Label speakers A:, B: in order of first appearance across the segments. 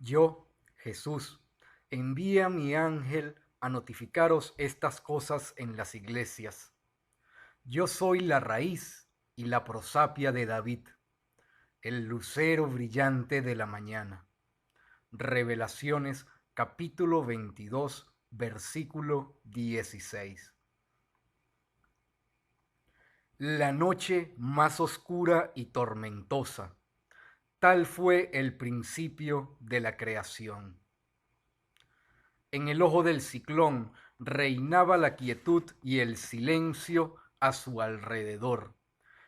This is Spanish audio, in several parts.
A: Yo, Jesús, envía a mi ángel a notificaros estas cosas en las iglesias. Yo soy la raíz y la prosapia de David, el lucero brillante de la mañana. Revelaciones capítulo 22, versículo 16. La noche más oscura y tormentosa. Tal fue el principio de la creación. En el ojo del ciclón reinaba la quietud y el silencio a su alrededor,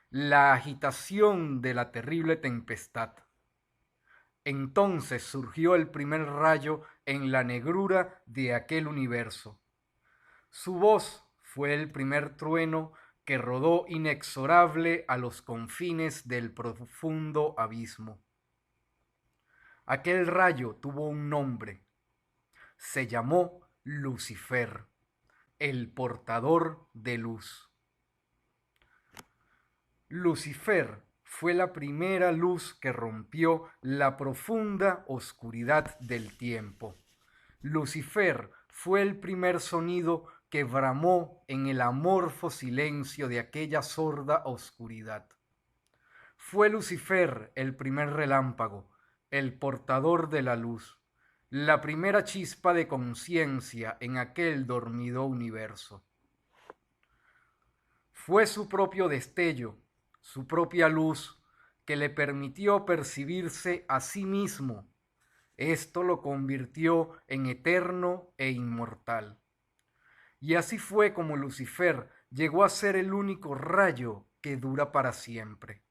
A: la agitación de la terrible tempestad. Entonces surgió el primer rayo en la negrura de aquel universo. Su voz fue el primer trueno que rodó inexorable a los confines del profundo abismo. Aquel rayo tuvo un nombre. Se llamó Lucifer, el portador de luz. Lucifer fue la primera luz que rompió la profunda oscuridad del tiempo. Lucifer fue el primer sonido que bramó en el amorfo silencio de aquella sorda oscuridad. Fue Lucifer el primer relámpago, el portador de la luz, la primera chispa de conciencia en aquel dormido universo. Fue su propio destello, su propia luz, que le permitió percibirse a sí mismo. Esto lo convirtió en eterno e inmortal. Y así fue como Lucifer llegó a ser el único rayo que dura para siempre.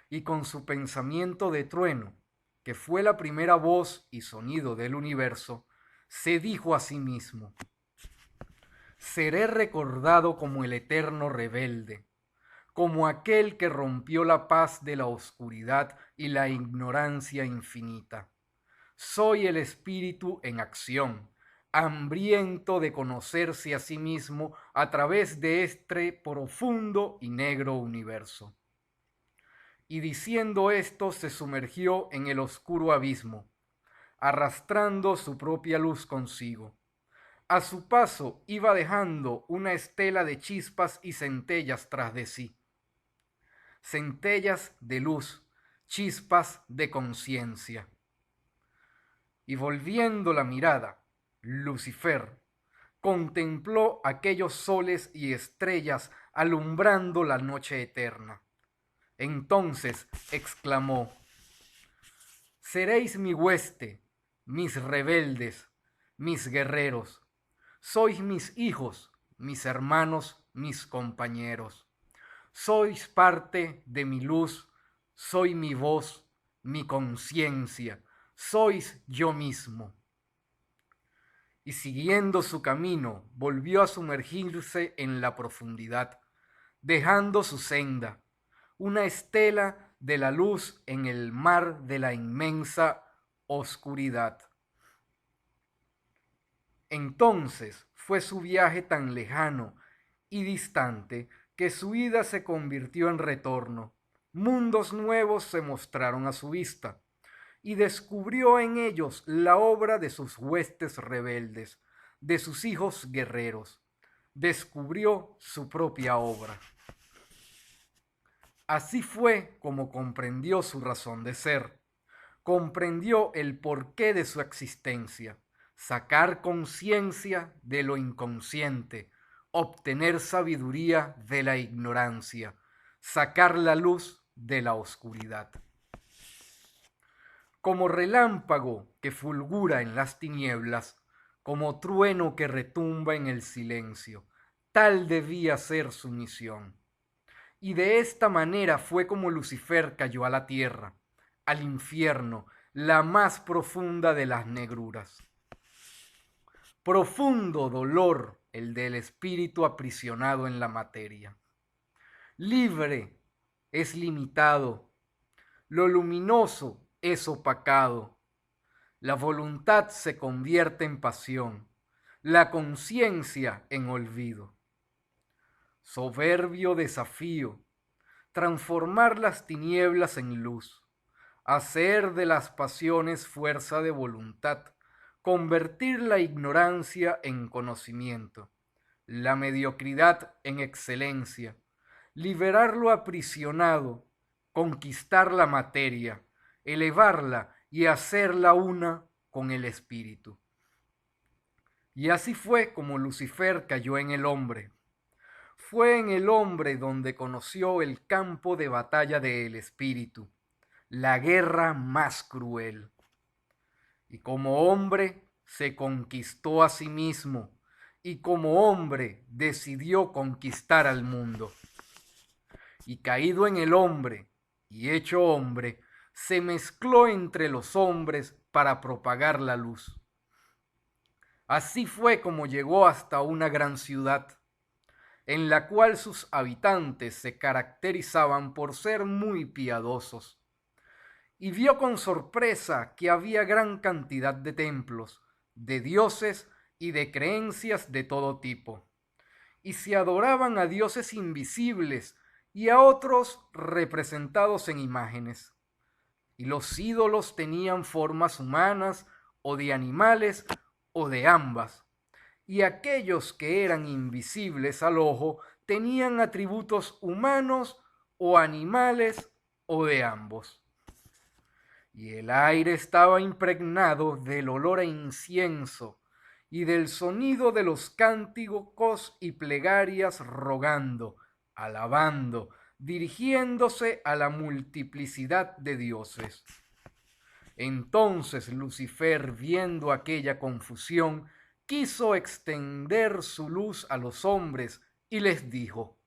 A: Y con su pensamiento de trueno, que fue la primera voz y sonido del universo, se dijo a sí mismo: seré recordado como el eterno rebelde, como aquel que rompió la paz de la oscuridad y la ignorancia infinita. Soy el espíritu en acción, hambriento de conocerse a sí mismo a través de este profundo y negro universo. Y diciendo esto se sumergió en el oscuro abismo, arrastrando su propia luz consigo. A su paso iba dejando una estela de chispas y centellas tras de sí. Centellas de luz, chispas de conciencia. Y volviendo la mirada, Lucifer contempló aquellos soles y estrellas alumbrando la noche eterna. Entonces exclamó: seréis mi hueste, mis rebeldes, mis guerreros. Sois mis hijos, mis hermanos, mis compañeros. Sois parte de mi luz, soy mi voz, mi conciencia, sois yo mismo. Y siguiendo su camino, volvió a sumergirse en la profundidad, dejando su senda, una estela de la luz en el mar de la inmensa oscuridad. Entonces fue su viaje tan lejano y distante que su ida se convirtió en retorno. Mundos nuevos se mostraron a su vista y descubrió en ellos la obra de sus huestes rebeldes, de sus hijos guerreros. Descubrió su propia obra. Así fue como comprendió su razón de ser, comprendió el porqué de su existencia, sacar conciencia de lo inconsciente, obtener sabiduría de la ignorancia, sacar la luz de la oscuridad. Como relámpago que fulgura en las tinieblas, como trueno que retumba en el silencio, tal debía ser su misión. Y de esta manera fue como Lucifer cayó a la tierra, al infierno, la más profunda de las negruras. Profundo dolor el del espíritu aprisionado en la materia. Libre es limitado, lo luminoso es opacado, la voluntad se convierte en pasión, la conciencia en olvido. Soberbio desafío, transformar las tinieblas en luz, hacer de las pasiones fuerza de voluntad, convertir la ignorancia en conocimiento, la mediocridad en excelencia, liberar lo aprisionado, conquistar la materia, elevarla y hacerla una con el espíritu. Y así fue como Lucifer cayó en el hombre. Fue en el hombre donde conoció el campo de batalla del espíritu, la guerra más cruel. Y como hombre se conquistó a sí mismo, y como hombre decidió conquistar al mundo. Y caído en el hombre y hecho hombre, se mezcló entre los hombres para propagar la luz. Así fue como llegó hasta una gran ciudad, en la cual sus habitantes se caracterizaban por ser muy piadosos, y vio con sorpresa que había gran cantidad de templos, de dioses y de creencias de todo tipo, y se adoraban a dioses invisibles y a otros representados en imágenes, y los ídolos tenían formas humanas o de animales o de ambas, y aquellos que eran invisibles al ojo tenían atributos humanos o animales o de ambos. Y el aire estaba impregnado del olor a incienso y del sonido de los cánticos y plegarias rogando, alabando, dirigiéndose a la multiplicidad de dioses. Entonces Lucifer, viendo aquella confusión, quiso extender su luz a los hombres y les dijo: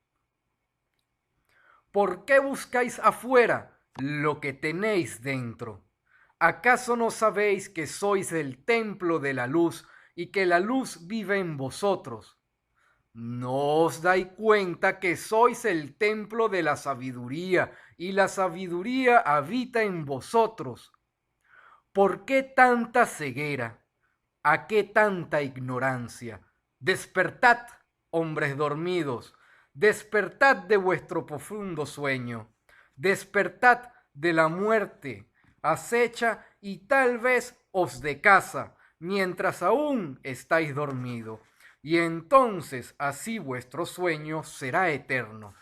A: ¿por qué buscáis afuera lo que tenéis dentro? ¿Acaso no sabéis que sois el templo de la luz y que la luz vive en vosotros? ¿No os dais cuenta que sois el templo de la sabiduría y la sabiduría habita en vosotros? ¿Por qué tanta ceguera? ¿A qué tanta ignorancia? Despertad, hombres dormidos, despertad de vuestro profundo sueño, despertad de la muerte, acecha y tal vez os de casa, mientras aún estáis dormido, y entonces así vuestro sueño será eterno.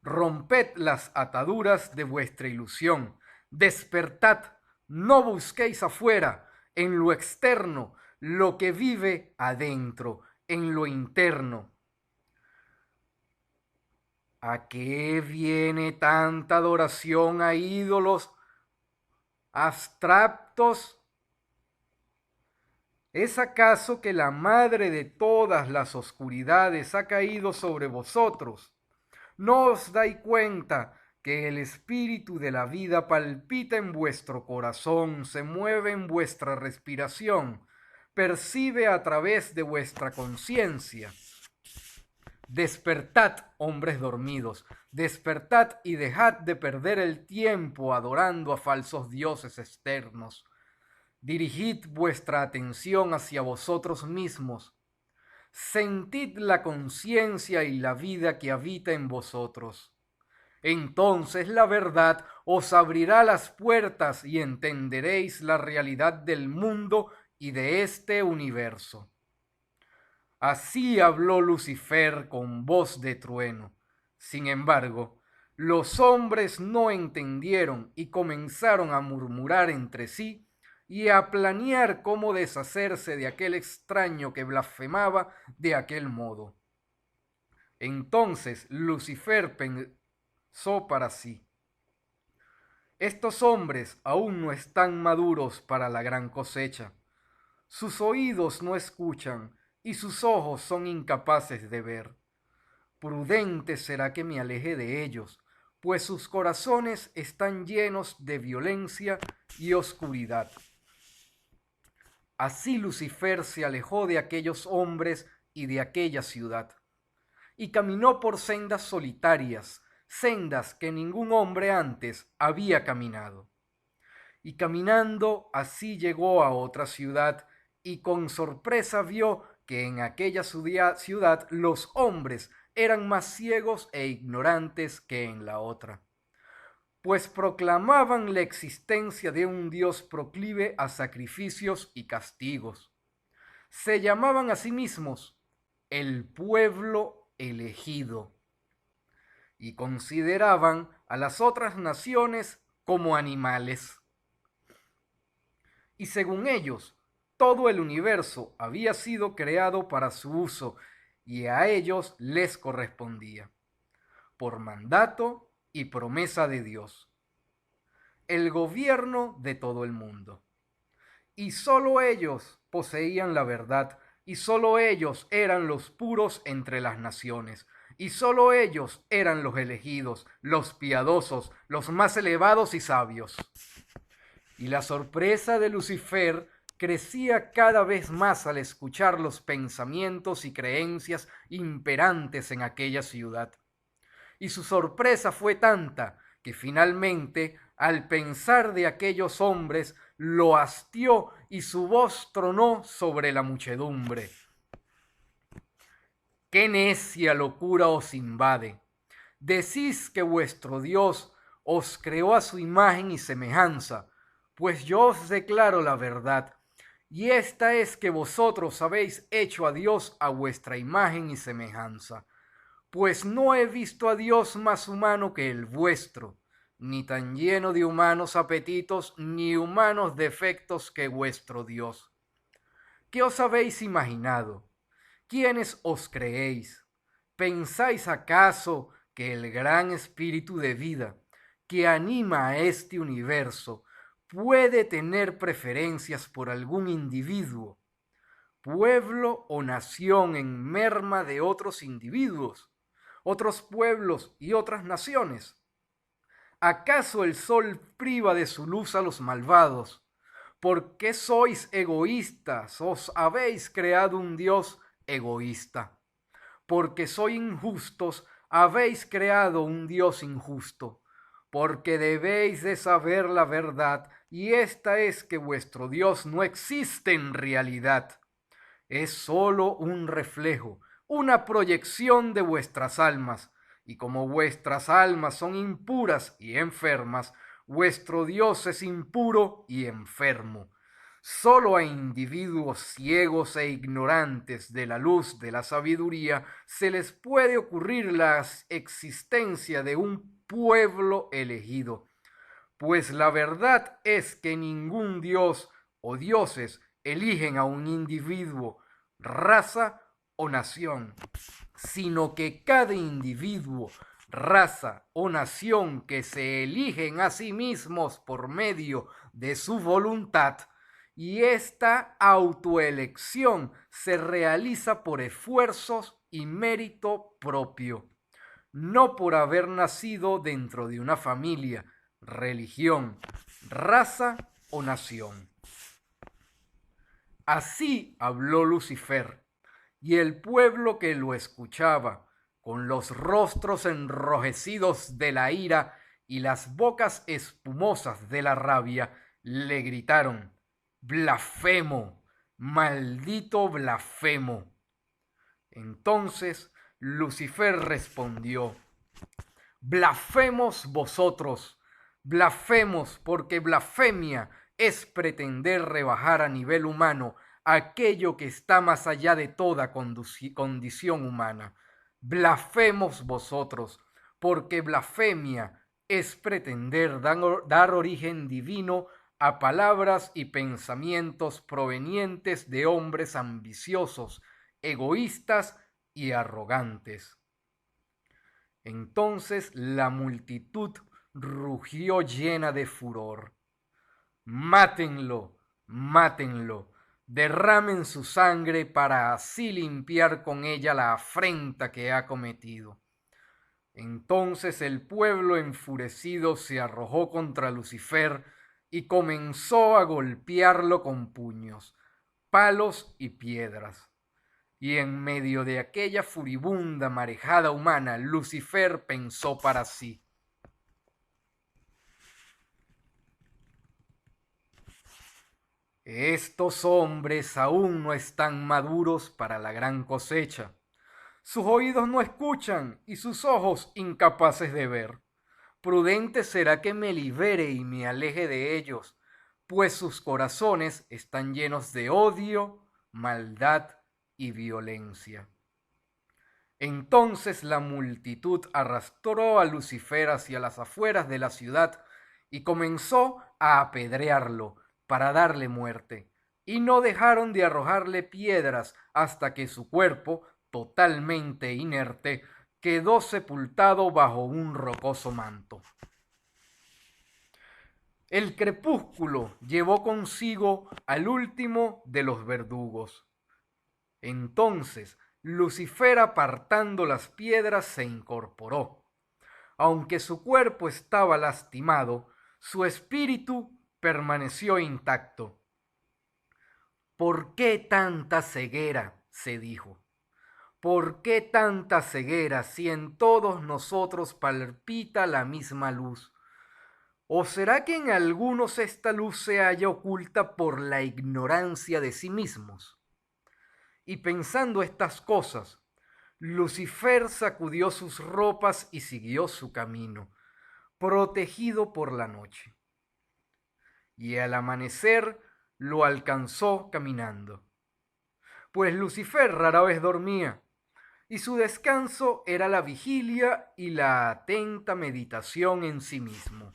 A: Romped las ataduras de vuestra ilusión, despertad, no busquéis afuera, en lo externo, lo que vive adentro, en lo interno. ¿A qué viene tanta adoración a ídolos abstractos? ¿Es acaso que la madre de todas las oscuridades ha caído sobre vosotros? ¿No os dais cuenta que el espíritu de la vida palpita en vuestro corazón, se mueve en vuestra respiración, percibe a través de vuestra conciencia? Despertad, hombres dormidos, despertad y dejad de perder el tiempo adorando a falsos dioses externos. Dirigid vuestra atención hacia vosotros mismos. Sentid la conciencia y la vida que habita en vosotros. Entonces la verdad os abrirá las puertas y entenderéis la realidad del mundo y de este universo. Así habló Lucifer con voz de trueno. Sin embargo, los hombres no entendieron y comenzaron a murmurar entre sí y a planear cómo deshacerse de aquel extraño que blasfemaba de aquel modo. Entonces Lucifer pensó para sí: estos hombres aún no están maduros para la gran cosecha. Sus oídos no escuchan y sus ojos son incapaces de ver. Prudente será que me aleje de ellos, pues sus corazones están llenos de violencia y oscuridad. Así Lucifer se alejó de aquellos hombres y de aquella ciudad, y caminó por sendas solitarias, sendas que ningún hombre antes había caminado. Y caminando así llegó a otra ciudad, y con sorpresa vio que en aquella ciudad los hombres eran más ciegos e ignorantes que en la otra. pues proclamaban la existencia de un Dios proclive a sacrificios y castigos. Se llamaban a sí mismos el pueblo elegido y consideraban a las otras naciones como animales. Y según ellos, todo el universo había sido creado para su uso y a ellos les correspondía, por mandato y promesa de Dios, el gobierno de todo el mundo. Y sólo ellos poseían la verdad, y sólo ellos eran los puros entre las naciones, y sólo ellos eran los elegidos, los piadosos, los más elevados y sabios. Y la sorpresa de Lucifer crecía cada vez más al escuchar los pensamientos y creencias imperantes en aquella ciudad. Y su sorpresa fue tanta que finalmente, al pensar de aquellos hombres, lo hastió y su voz tronó sobre la muchedumbre. ¡Qué necia locura os invade! Decís que vuestro Dios os creó a su imagen y semejanza, pues yo os declaro la verdad, y esta es que vosotros habéis hecho a Dios a vuestra imagen y semejanza. Pues no he visto a Dios más humano que el vuestro, ni tan lleno de humanos apetitos, ni humanos defectos que vuestro Dios. ¿Qué os habéis imaginado? ¿Quiénes os creéis? ¿Pensáis acaso que el gran espíritu de vida que anima a este universo puede tener preferencias por algún individuo, pueblo o nación en merma de otros individuos, otros pueblos y otras naciones? ¿Acaso el sol priva de su luz a los malvados? ¿Por qué sois egoístas? Os habéis creado un Dios egoísta. Porque sois injustos, habéis creado un Dios injusto. Porque debéis de saber la verdad, y esta es que vuestro Dios no existe en realidad. Es sólo un reflejo, una proyección de vuestras almas, y como vuestras almas son impuras y enfermas, vuestro Dios es impuro y enfermo. Sólo a individuos ciegos e ignorantes de la luz de la sabiduría se les puede ocurrir la existencia de un pueblo elegido, pues la verdad es que ningún dios o dioses eligen a un individuo, raza o nación, sino que cada individuo, raza o nación que se eligen a sí mismos por medio de su voluntad, y esta autoelección se realiza por esfuerzos y mérito propio, no por haber nacido dentro de una familia, religión, raza o nación. Así habló Lucifer, y el pueblo que lo escuchaba, con los rostros enrojecidos de la ira y las bocas espumosas de la rabia, le gritaron: ¡Blasfemo! ¡Maldito blasfemo! Entonces Lucifer respondió: blasfemos vosotros, blasfemos, porque blasfemia es pretender rebajar a nivel humano aquello que está más allá de toda condición humana. Blasfemos vosotros, porque blasfemia es pretender dar origen divino a palabras y pensamientos provenientes de hombres ambiciosos, egoístas y arrogantes. Entonces la multitud rugió llena de furor: mátenlo, mátenlo, derramen su sangre para así limpiar con ella la afrenta que ha cometido. Entonces el pueblo enfurecido se arrojó contra Lucifer y comenzó a golpearlo con puños, palos y piedras. Y en medio de aquella furibunda marejada humana, Lucifer pensó para sí: estos hombres aún no están maduros para la gran cosecha. Sus oídos no escuchan y sus ojos incapaces de ver. prudente será que me libere y me aleje de ellos, pues sus corazones están llenos de odio, maldad y violencia. Entonces la multitud arrastró a Lucifer hacia las afueras de la ciudad y comenzó a apedrearlo para darle muerte, y no dejaron de arrojarle piedras hasta que su cuerpo, totalmente inerte, quedó sepultado bajo un rocoso manto. El crepúsculo llevó consigo al último de los verdugos. Entonces Lucifer, apartando las piedras, se incorporó. Aunque su cuerpo estaba lastimado, su espíritu permaneció intacto. ¿Por qué tanta ceguera?, se dijo. ¿Por qué tanta ceguera si en todos nosotros palpita la misma luz? ¿O será que en algunos esta luz se halla oculta por la ignorancia de sí mismos? Y pensando estas cosas, Lucifer sacudió sus ropas y siguió su camino, protegido por la noche. Y al amanecer lo alcanzó caminando, pues Lucifer rara vez dormía, y su descanso era la vigilia y la atenta meditación en sí mismo.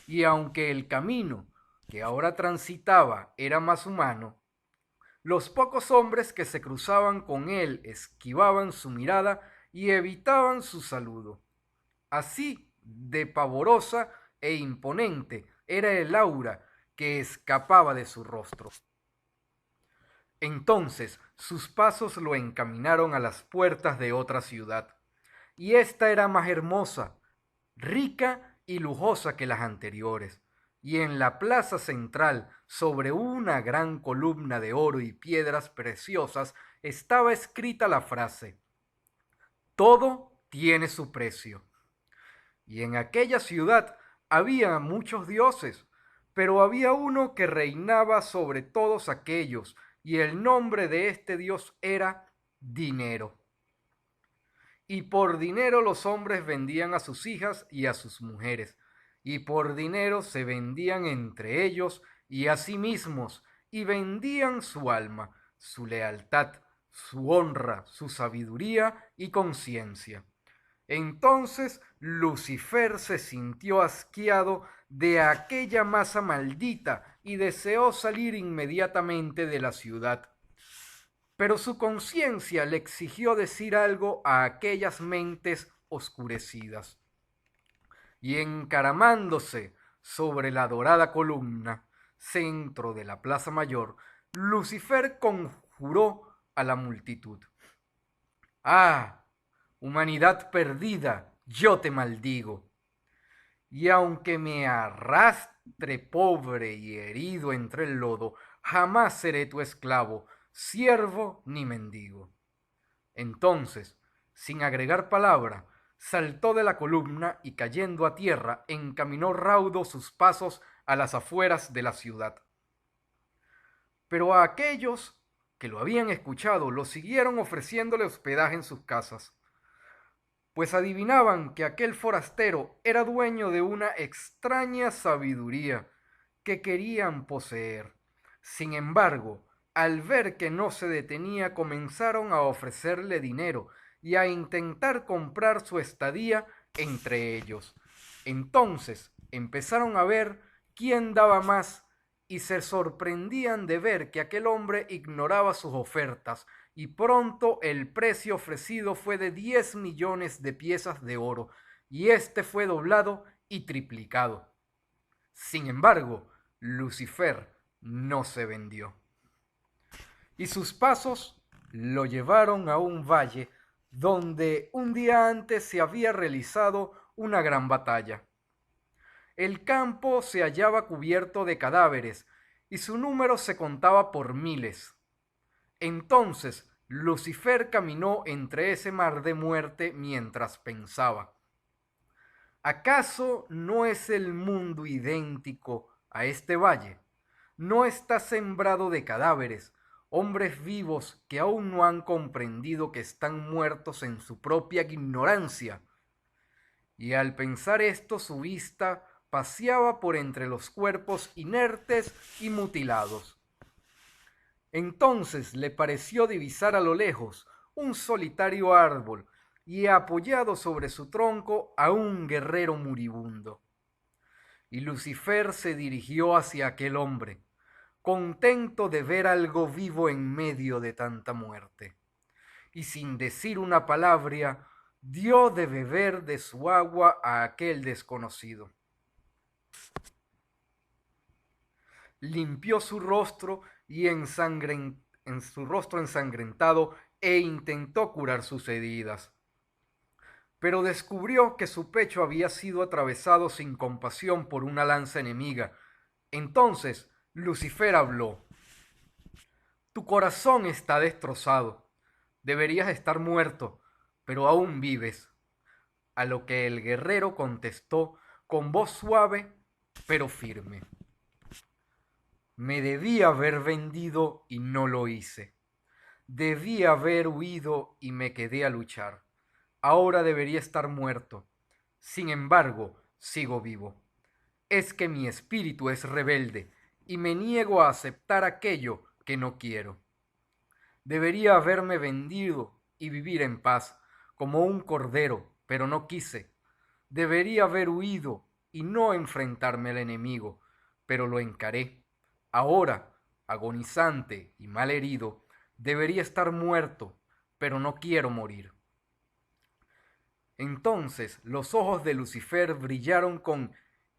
A: Y aunque el camino que ahora transitaba era más humano, los pocos hombres que se cruzaban con él esquivaban su mirada y evitaban su saludo. Así de pavorosa e imponente era el aura que escapaba de su rostro. Entonces sus pasos lo encaminaron a las puertas de otra ciudad, y ésta era más hermosa, rica y lujosa que las anteriores, y en la plaza central, sobre una gran columna de oro y piedras preciosas, estaba escrita la frase: todo tiene su precio. Y en aquella ciudad había muchos dioses, pero había uno que reinaba sobre todos aquellos, y el nombre de este dios era Dinero. Y por dinero los hombres vendían a sus hijas y a sus mujeres, y por dinero se vendían entre ellos y a sí mismos, y vendían su alma, su lealtad, su honra, su sabiduría y conciencia. Entonces Lucifer se sintió asqueado de aquella masa maldita y deseó salir inmediatamente de la ciudad. Pero su conciencia le exigió decir algo a aquellas mentes oscurecidas. Y encaramándose sobre la dorada columna, centro de la plaza mayor, Lucifer conjuró a la multitud: ¡Ah, humanidad perdida, yo te maldigo! Y aunque me arrastre pobre y herido entre el lodo, jamás seré tu esclavo, siervo ni mendigo. Entonces, sin agregar palabra, saltó de la columna y, cayendo a tierra, encaminó raudo sus pasos a las afueras de la ciudad. Pero a aquellos que lo habían escuchado lo siguieron ofreciéndole hospedaje en sus casas, pues adivinaban que aquel forastero era dueño de una extraña sabiduría que querían poseer. Sin embargo, al ver que no se detenía, comenzaron a ofrecerle dinero y a intentar comprar su estadía entre ellos. Entonces empezaron a ver quién daba más y se sorprendían de ver que aquel hombre ignoraba sus ofertas, y pronto el precio ofrecido fue de 10 millones de piezas de oro, y este fue doblado y triplicado. Sin embargo, Lucifer no se vendió, y sus pasos lo llevaron a un valle donde un día antes se había realizado una gran batalla. El campo se hallaba cubierto de cadáveres y su número se contaba por miles. Entonces Lucifer caminó entre ese mar de muerte mientras pensaba: ¿acaso no es el mundo idéntico a este valle? ¿No está sembrado de cadáveres, hombres vivos que aún no han comprendido que están muertos en su propia ignorancia? y al pensar esto su vista paseaba por entre los cuerpos inertes y mutilados. Entonces le pareció divisar a lo lejos un solitario árbol y apoyado sobre su tronco a un guerrero moribundo. Y Lucifer se dirigió hacia aquel hombre, contento de ver algo vivo en medio de tanta muerte. Y sin decir una palabra, dio de beber de su agua a aquel desconocido. Limpió su rostro y en su rostro ensangrentado e intentó curar sus heridas. Pero descubrió que su pecho había sido atravesado sin compasión por una lanza enemiga. Entonces Lucifer habló: tu corazón está destrozado, deberías estar muerto, pero aún vives. A lo que el guerrero contestó con voz suave pero firme: me debí haber vendido y no lo hice. Debí haber huido y me quedé a luchar. Ahora debería estar muerto. Sin embargo, sigo vivo. Es que mi espíritu es rebelde y me niego a aceptar aquello que no quiero. Debería haberme vendido y vivir en paz, como un cordero, pero no quise. Debería haber huido y no enfrentarme al enemigo, pero lo encaré. Ahora, agonizante y mal herido, debería estar muerto, pero no quiero morir. Entonces los ojos de Lucifer brillaron con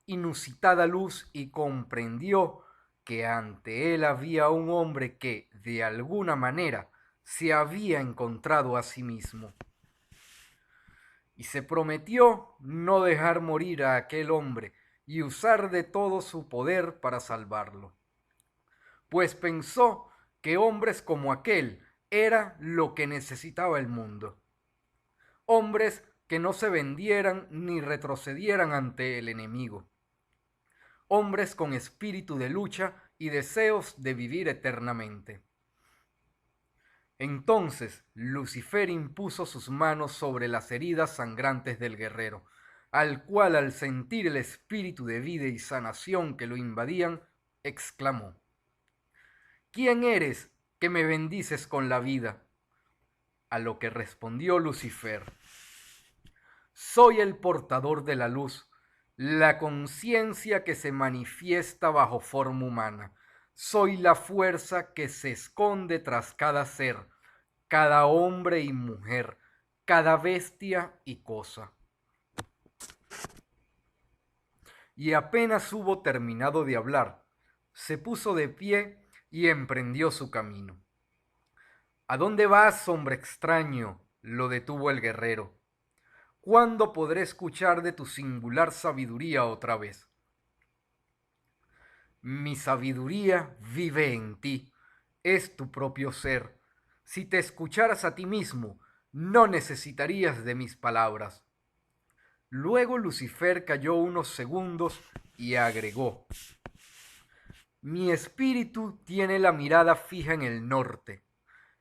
A: inusitada luz y comprendió que ante él había un hombre que, de alguna manera, se había encontrado a sí mismo. Y se prometió no dejar morir a aquel hombre y usar de todo su poder para salvarlo. Pues pensó que hombres como aquel era lo que necesitaba el mundo. Hombres que no se vendieran ni retrocedieran ante el enemigo. Hombres con espíritu de lucha y deseos de vivir eternamente. Entonces Lucifer impuso sus manos sobre las heridas sangrantes del guerrero, al cual, al sentir el espíritu de vida y sanación que lo invadían, exclamó: ¿quién eres que me bendices con la vida? A lo que respondió Lucifer: soy el portador de la luz, la conciencia que se manifiesta bajo forma humana. Soy la fuerza que se esconde tras cada ser, cada hombre y mujer, cada bestia y cosa. Y apenas hubo terminado de hablar, se puso de pie y emprendió su camino. ¿A dónde vas, hombre extraño?, lo detuvo el guerrero. ¿Cuándo podré escuchar de tu singular sabiduría otra vez? Mi sabiduría vive en ti, es tu propio ser. Si te escucharas a ti mismo, no necesitarías de mis palabras. Luego Lucifer calló unos segundos y agregó: mi espíritu tiene la mirada fija en el norte.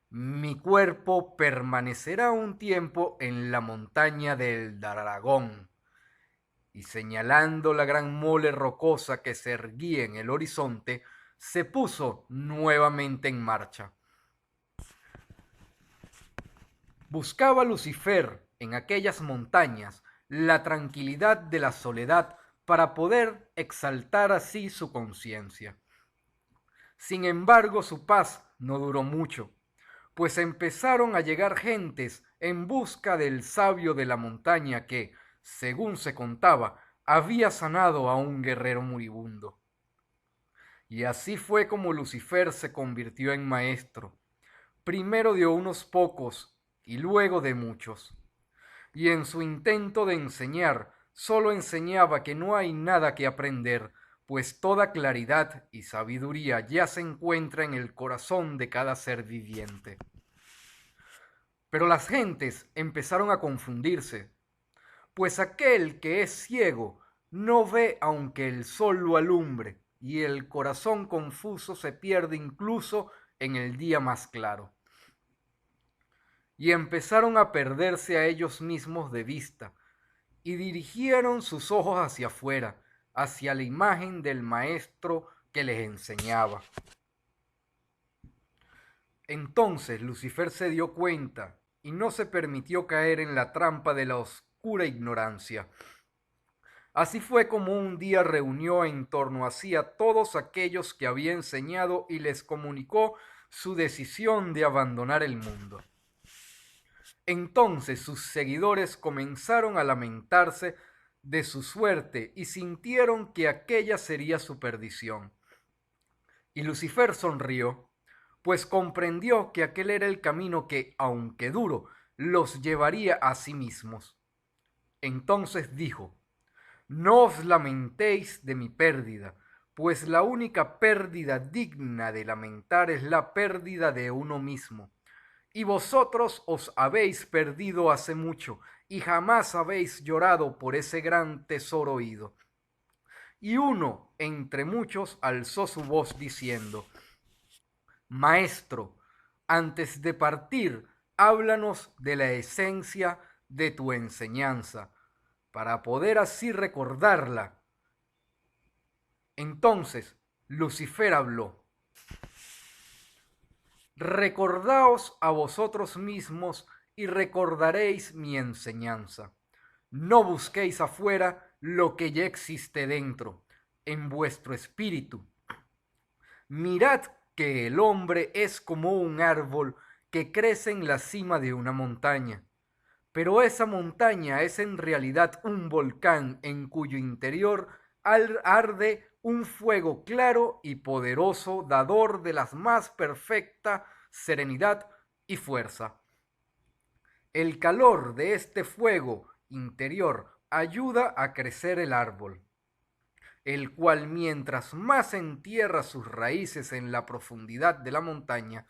A: Mi cuerpo permanecerá un tiempo en la montaña del Dragón. Y señalando la gran mole rocosa que se erguía en el horizonte, se puso nuevamente en marcha. Buscaba Lucifer en aquellas montañas la tranquilidad de la soledad para poder exaltar así su conciencia. Sin embargo, su paz no duró mucho, pues empezaron a llegar gentes en busca del sabio de la montaña que, según se contaba, había sanado a un guerrero moribundo. Y así fue como Lucifer se convirtió en maestro, primero de unos pocos y luego de muchos. Y en su intento de enseñar, solo enseñaba que no hay nada que aprender, pues toda claridad y sabiduría ya se encuentra en el corazón de cada ser viviente. Pero las gentes empezaron a confundirse, pues aquel que es ciego no ve aunque el sol lo alumbre, y el corazón confuso se pierde incluso en el día más claro. Y empezaron a perderse a ellos mismos de vista, y dirigieron sus ojos hacia afuera, hacia la imagen del maestro que les enseñaba. Entonces Lucifer se dio cuenta y no se permitió caer en la trampa de la oscura ignorancia. Así fue como un día reunió en torno a sí a todos aquellos que había enseñado y les comunicó su decisión de abandonar el mundo. Entonces sus seguidores comenzaron a lamentarse de su suerte y sintieron que aquella sería su perdición. Y Lucifer sonrió, pues comprendió que aquel era el camino que, aunque duro, los llevaría a sí mismos. Entonces dijo: no os lamentéis de mi pérdida, pues la única pérdida digna de lamentar es la pérdida de uno mismo. Y vosotros os habéis perdido hace mucho, y jamás habéis llorado por ese gran tesoro ido. Y uno entre muchos alzó su voz diciendo: Maestro, antes de partir, háblanos de la esencia de tu enseñanza, para poder así recordarla. Entonces Lucifer habló: recordaos a vosotros mismos y recordaréis mi enseñanza. No busquéis afuera lo que ya existe dentro, en vuestro espíritu. Mirad que el hombre es como un árbol que crece en la cima de una montaña, pero esa montaña es en realidad un volcán en cuyo interior arde un fuego claro y poderoso, dador de la más perfecta serenidad y fuerza. El calor de este fuego interior ayuda a crecer el árbol, el cual mientras más entierra sus raíces en la profundidad de la montaña,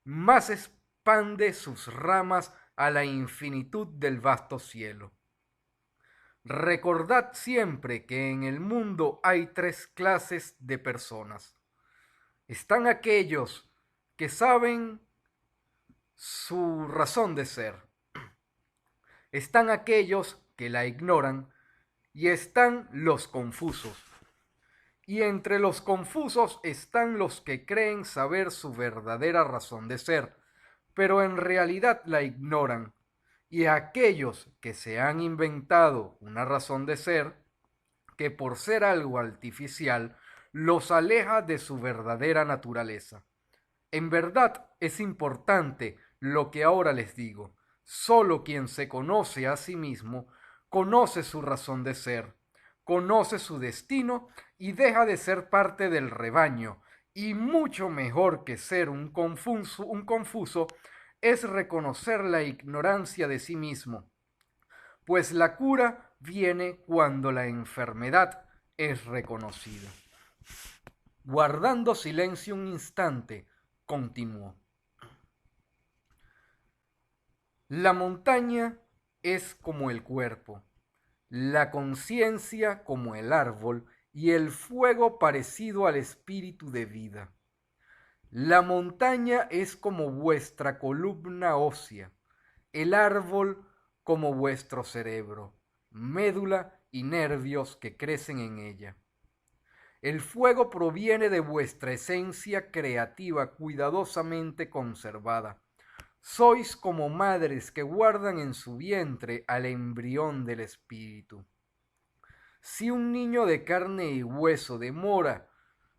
A: más expande sus ramas a la infinitud del vasto cielo. Recordad siempre que en el mundo hay tres clases de personas. Están aquellos que saben su razón de ser. Están aquellos que la ignoran y están los confusos. Y entre los confusos están los que creen saber su verdadera razón de ser, pero en realidad la ignoran. Y aquellos que se han inventado una razón de ser, que por ser algo artificial, los aleja de su verdadera naturaleza. En verdad es importante lo que ahora les digo. Solo quien se conoce a sí mismo conoce su razón de ser, conoce su destino y deja de ser parte del rebaño. Y mucho mejor que ser un confuso es reconocer la ignorancia de sí mismo, pues la cura viene cuando la enfermedad es reconocida. Guardando silencio un instante, continuó: la montaña es como el cuerpo, la conciencia como el árbol y el fuego parecido al espíritu de vida. La montaña es como vuestra columna ósea, el árbol como vuestro cerebro, médula y nervios que crecen en ella. El fuego proviene de vuestra esencia creativa cuidadosamente conservada. Sois como madres que guardan en su vientre al embrión del espíritu. Si un niño de carne y hueso demora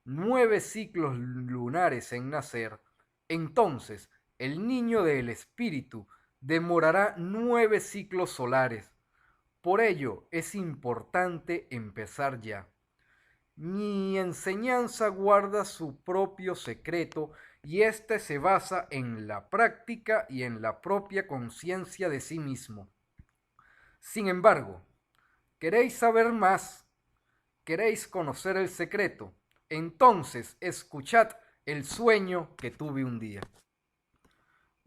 A: 9 ciclos lunares en nacer, entonces el niño del espíritu demorará 9 ciclos solares. Por ello es importante empezar ya. Mi enseñanza guarda su propio secreto y éste se basa en la práctica y en la propia conciencia de sí mismo. Sin embargo, ¿queréis saber más? ¿Queréis conocer el secreto? Entonces escuchad el sueño que tuve un día.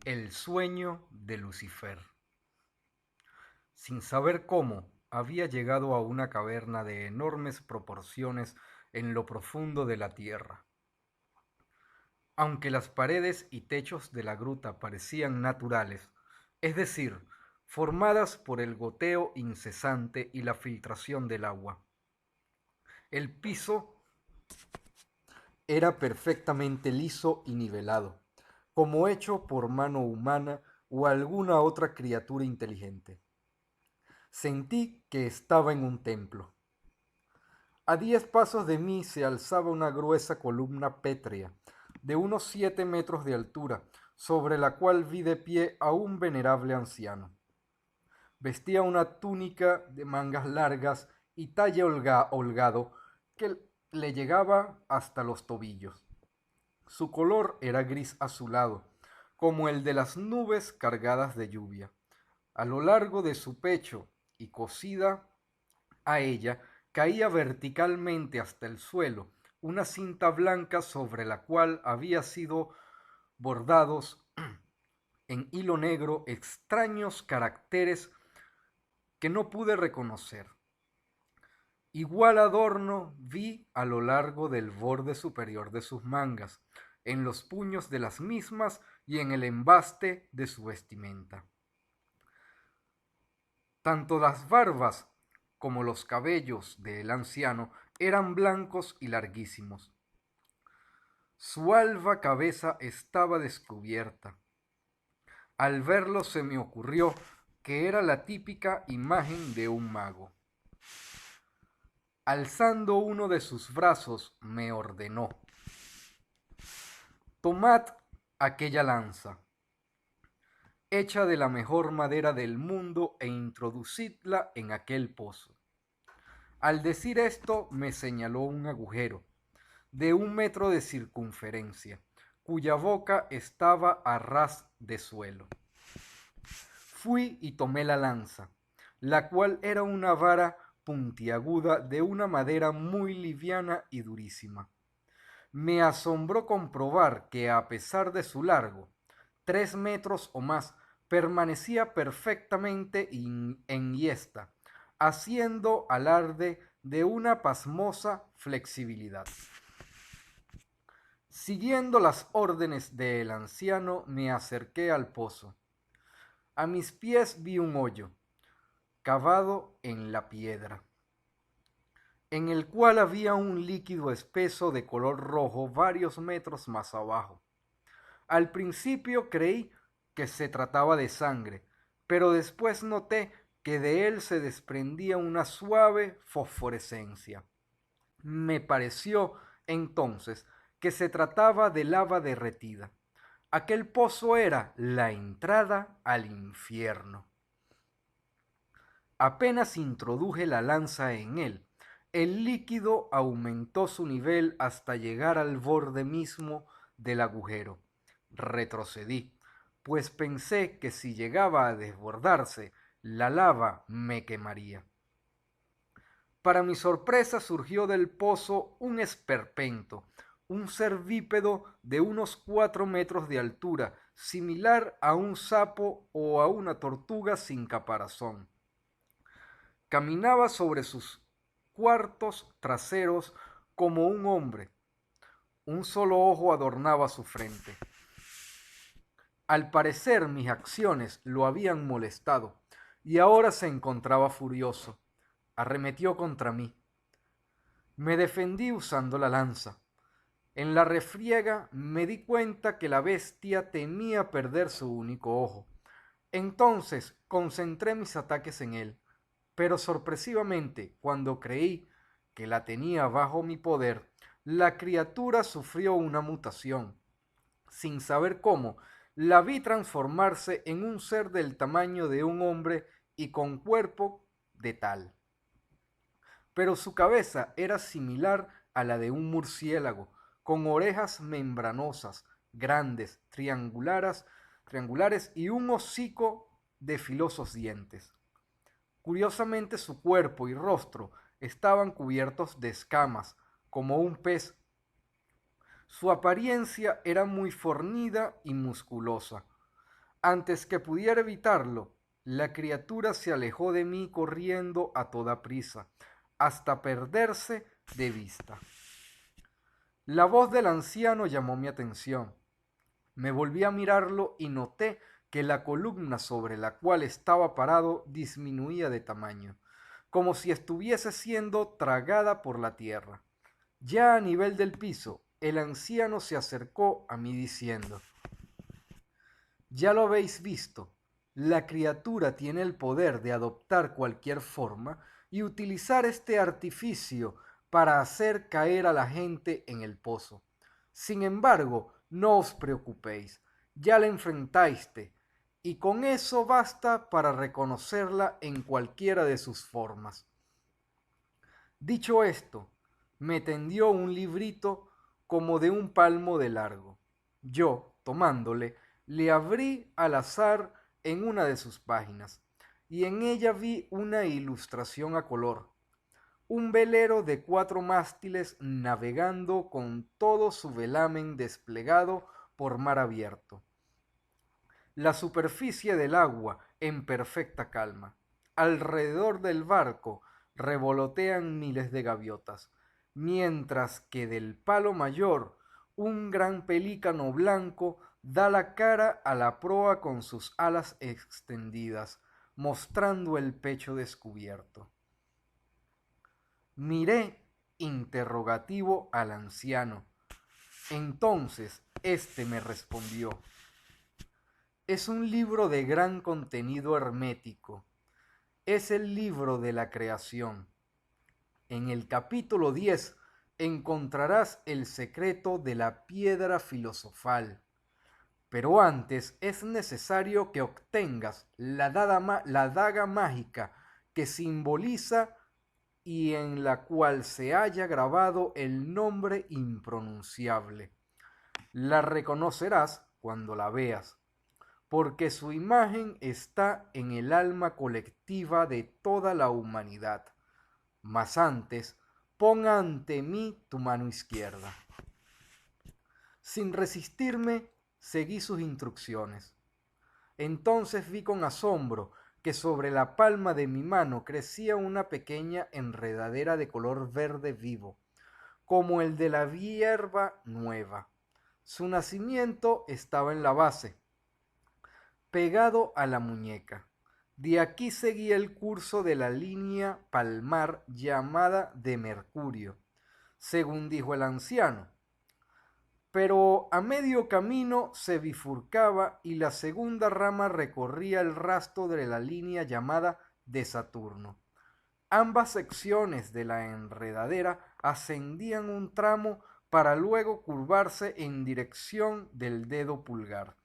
A: El sueño de Lucifer. Sin saber cómo, había llegado a una caverna de enormes proporciones en lo profundo de la tierra. Aunque las paredes y techos de la gruta parecían naturales, es decir, formadas por el goteo incesante y la filtración del agua. El piso era perfectamente liso y nivelado, como hecho por mano humana o alguna otra criatura inteligente. Sentí que estaba en un templo. A 10 pasos de mí se alzaba una gruesa columna pétrea, de unos 7 metros de altura, sobre la cual vi de pie a un venerable anciano. Vestía una túnica de mangas largas y talle holgado que le llegaba hasta los tobillos. Su color era gris azulado, como el de las nubes cargadas de lluvia. A lo largo de su pecho y cosida a ella caía verticalmente hasta el suelo una cinta blanca sobre la cual había sido bordados en hilo negro extraños caracteres que no pude reconocer. Igual adorno vi a lo largo del borde superior de sus mangas, en los puños de las mismas y en el embaste de su vestimenta. Tanto las barbas como los cabellos del anciano eran blancos y larguísimos. Su alba cabeza estaba descubierta. Al verlo se me ocurrió que era la típica imagen de un mago. Alzando uno de sus brazos, me ordenó: tomad aquella lanza, hecha de la mejor madera del mundo, e introducidla en aquel pozo. Al decir esto, me señaló un agujero de 1 metro de circunferencia, cuya boca estaba a ras de suelo. Fui y tomé la lanza, la cual era una vara puntiaguda de una madera muy liviana y durísima. Me asombró comprobar que, a pesar de su largo, 3 metros o más, permanecía perfectamente enhiesta, haciendo alarde de una pasmosa flexibilidad. Siguiendo las órdenes del anciano, me acerqué al pozo. A mis pies vi un hoyo, cavado en la piedra, en el cual había un líquido espeso de color rojo varios metros más abajo. Al principio creí que se trataba de sangre, pero después noté que de él se desprendía una suave fosforescencia. Me pareció entonces que se trataba de lava derretida. Aquel pozo era la entrada al infierno. Apenas introduje la lanza en él, el líquido aumentó su nivel hasta llegar al borde mismo del agujero. Retrocedí, pues pensé que si llegaba a desbordarse, la lava me quemaría. Para mi sorpresa surgió del pozo un esperpento, un ser bípedo de unos 4 metros de altura, similar a un sapo o a una tortuga sin caparazón. Caminaba sobre sus cuartos traseros como un hombre. Un solo ojo adornaba su frente. Al parecer mis acciones lo habían molestado y ahora se encontraba furioso. Arremetió contra mí. Me defendí usando la lanza. En la refriega me di cuenta que la bestia temía perder su único ojo. Entonces concentré mis ataques en él, pero sorpresivamente, cuando creí que la tenía bajo mi poder, la criatura sufrió una mutación. Sin saber cómo, la vi transformarse en un ser del tamaño de un hombre y con cuerpo de tal. Pero su cabeza era similar a la de un murciélago, con orejas membranosas, grandes, triangulares y un hocico de filosos dientes. Curiosamente, su cuerpo y rostro estaban cubiertos de escamas, como un pez. Su apariencia era muy fornida y musculosa. Antes que pudiera evitarlo, la criatura se alejó de mí corriendo a toda prisa, hasta perderse de vista. La voz del anciano llamó mi atención. Me volví a mirarlo y noté que la columna sobre la cual estaba parado disminuía de tamaño, como si estuviese siendo tragada por la tierra. Ya a nivel del piso, el anciano se acercó a mí diciendo: ya lo habéis visto, la criatura tiene el poder de adoptar cualquier forma y utilizar este artificio para hacer caer a la gente en el pozo. Sin embargo, no os preocupéis, ya la enfrentaste, y con eso basta para reconocerla en cualquiera de sus formas. Dicho esto, me tendió un librito como de un palmo de largo. Yo, tomándole, le abrí al azar en una de sus páginas, y en ella vi una ilustración a color. Un velero de 4 mástiles navegando con todo su velamen desplegado por mar abierto. La superficie del agua en perfecta calma. Alrededor del barco revolotean miles de gaviotas, mientras que del palo mayor un gran pelícano blanco da la cara a la proa con sus alas extendidas, mostrando el pecho descubierto. Miré interrogativo al anciano. Entonces éste me respondió: es un libro de gran contenido hermético. Es el libro de la creación. En el capítulo 10 encontrarás el secreto de la piedra filosofal. Pero antes es necesario que obtengas la daga mágica que simboliza y en la cual se haya grabado el nombre impronunciable. La reconocerás cuando la veas, porque su imagen está en el alma colectiva de toda la humanidad. Mas antes, pon ante mí tu mano izquierda. Sin resistirme, seguí sus instrucciones. Entonces vi con asombro que sobre la palma de mi mano crecía una pequeña enredadera de color verde vivo, como el de la hierba nueva. Su nacimiento estaba en la base, pegado a la muñeca. De aquí seguía el curso de la línea palmar llamada de Mercurio, según dijo el anciano. Pero a medio camino se bifurcaba y la segunda rama recorría el rastro de la línea llamada de Saturno. Ambas secciones de la enredadera ascendían un tramo para luego curvarse en dirección del dedo pulgar.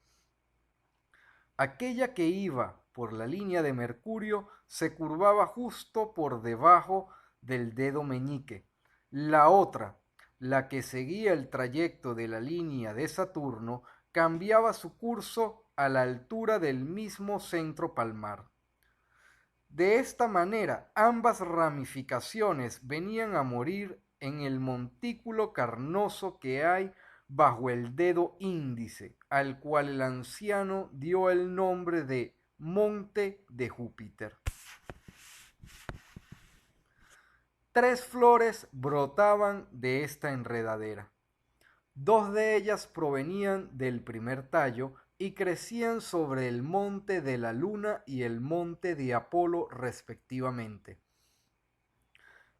A: Aquella que iba por la línea de Mercurio se curvaba justo por debajo del dedo meñique. La otra, la que seguía el trayecto de la línea de Saturno, cambiaba su curso a la altura del mismo centro palmar. De esta manera, ambas ramificaciones venían a morir en el montículo carnoso que hay bajo el dedo índice, al cual el anciano dio el nombre de Monte de Júpiter. 3 flores brotaban de esta enredadera. 2 de ellas provenían del primer tallo y crecían sobre el monte de la Luna y el monte de Apolo respectivamente.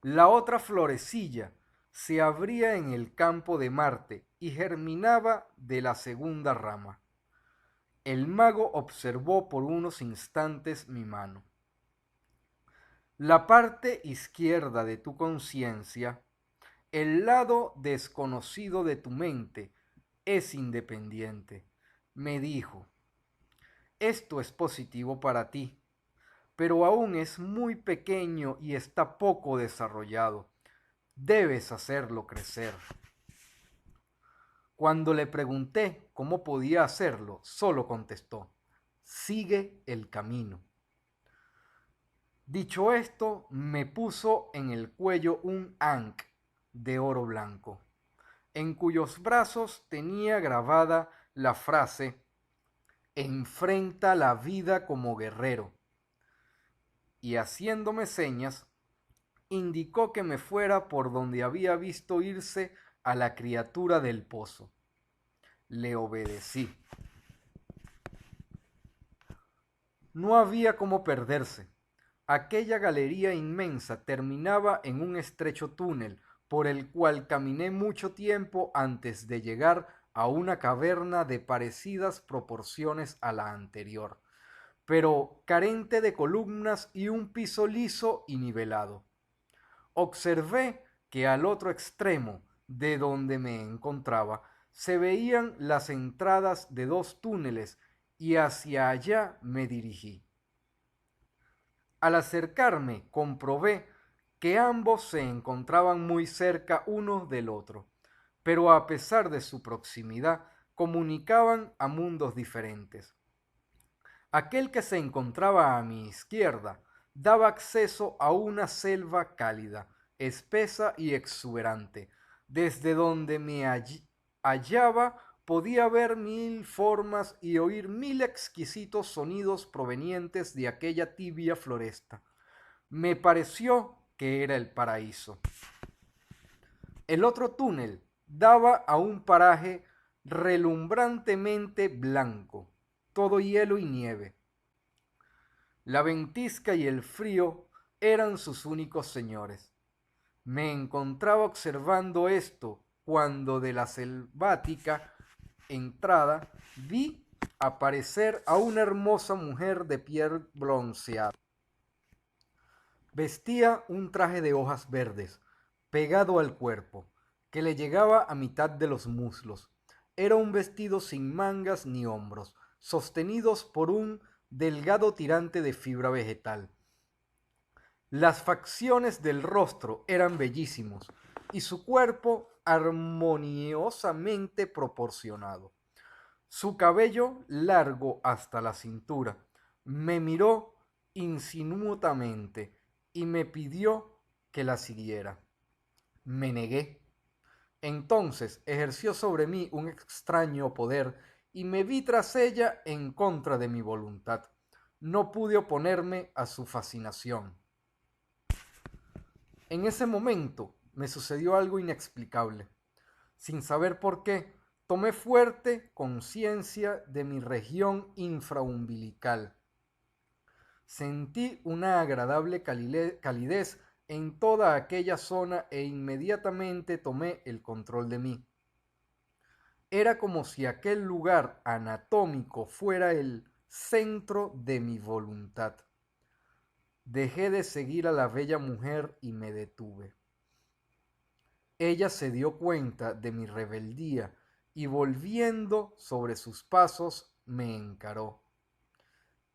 A: La otra florecilla se abría en el campo de Marte y germinaba de la segunda rama. El mago observó por unos instantes mi mano. La parte izquierda de tu conciencia, el lado desconocido de tu mente, es independiente, me dijo. Esto es positivo para ti, pero aún es muy pequeño y está poco desarrollado. Debes hacerlo crecer. Cuando le pregunté cómo podía hacerlo, solo contestó: sigue el camino. Dicho esto, me puso en el cuello un ankh de oro blanco, en cuyos brazos tenía grabada la frase: enfrenta la vida como guerrero. Y haciéndome señas, indicó que me fuera por donde había visto irse a la criatura del pozo. Le obedecí. No había cómo perderse. Aquella galería inmensa terminaba en un estrecho túnel por el cual caminé mucho tiempo antes de llegar a una caverna de parecidas proporciones a la anterior, pero carente de columnas y un piso liso y nivelado. Observé que al otro extremo de donde me encontraba se veían las entradas de dos túneles y hacia allá me dirigí. Al acercarme comprobé que ambos se encontraban muy cerca uno del otro, pero a pesar de su proximidad comunicaban a mundos diferentes. Aquel que se encontraba a mi izquierda daba acceso a una selva cálida, espesa y exuberante. Desde donde me hallaba podía ver mil formas y oír mil exquisitos sonidos provenientes de aquella tibia floresta. Me pareció que era el paraíso. El otro túnel daba a un paraje relumbrantemente blanco, todo hielo y nieve. La ventisca y el frío eran sus únicos señores. Me encontraba observando esto cuando de la selvática entrada vi aparecer a una hermosa mujer de piel bronceada. Vestía un traje de hojas verdes, pegado al cuerpo, que le llegaba a mitad de los muslos. Era un vestido sin mangas ni hombros, sostenidos por un delgado tirante de fibra vegetal. Las facciones del rostro eran bellísimos y su cuerpo armoniosamente proporcionado. Su cabello largo hasta la cintura. Me miró insinuamente y me pidió que la siguiera. Me negué. Entonces ejerció sobre mí un extraño poder y me vi tras ella en contra de mi voluntad. No pude oponerme a su fascinación. En ese momento me sucedió algo inexplicable. Sin saber por qué, tomé fuerte conciencia de mi región infraumbilical. Sentí una agradable calidez en toda aquella zona e inmediatamente tomé el control de mí. Era como si aquel lugar anatómico fuera el centro de mi voluntad. Dejé de seguir a la bella mujer y me detuve. Ella se dio cuenta de mi rebeldía y volviendo sobre sus pasos me encaró.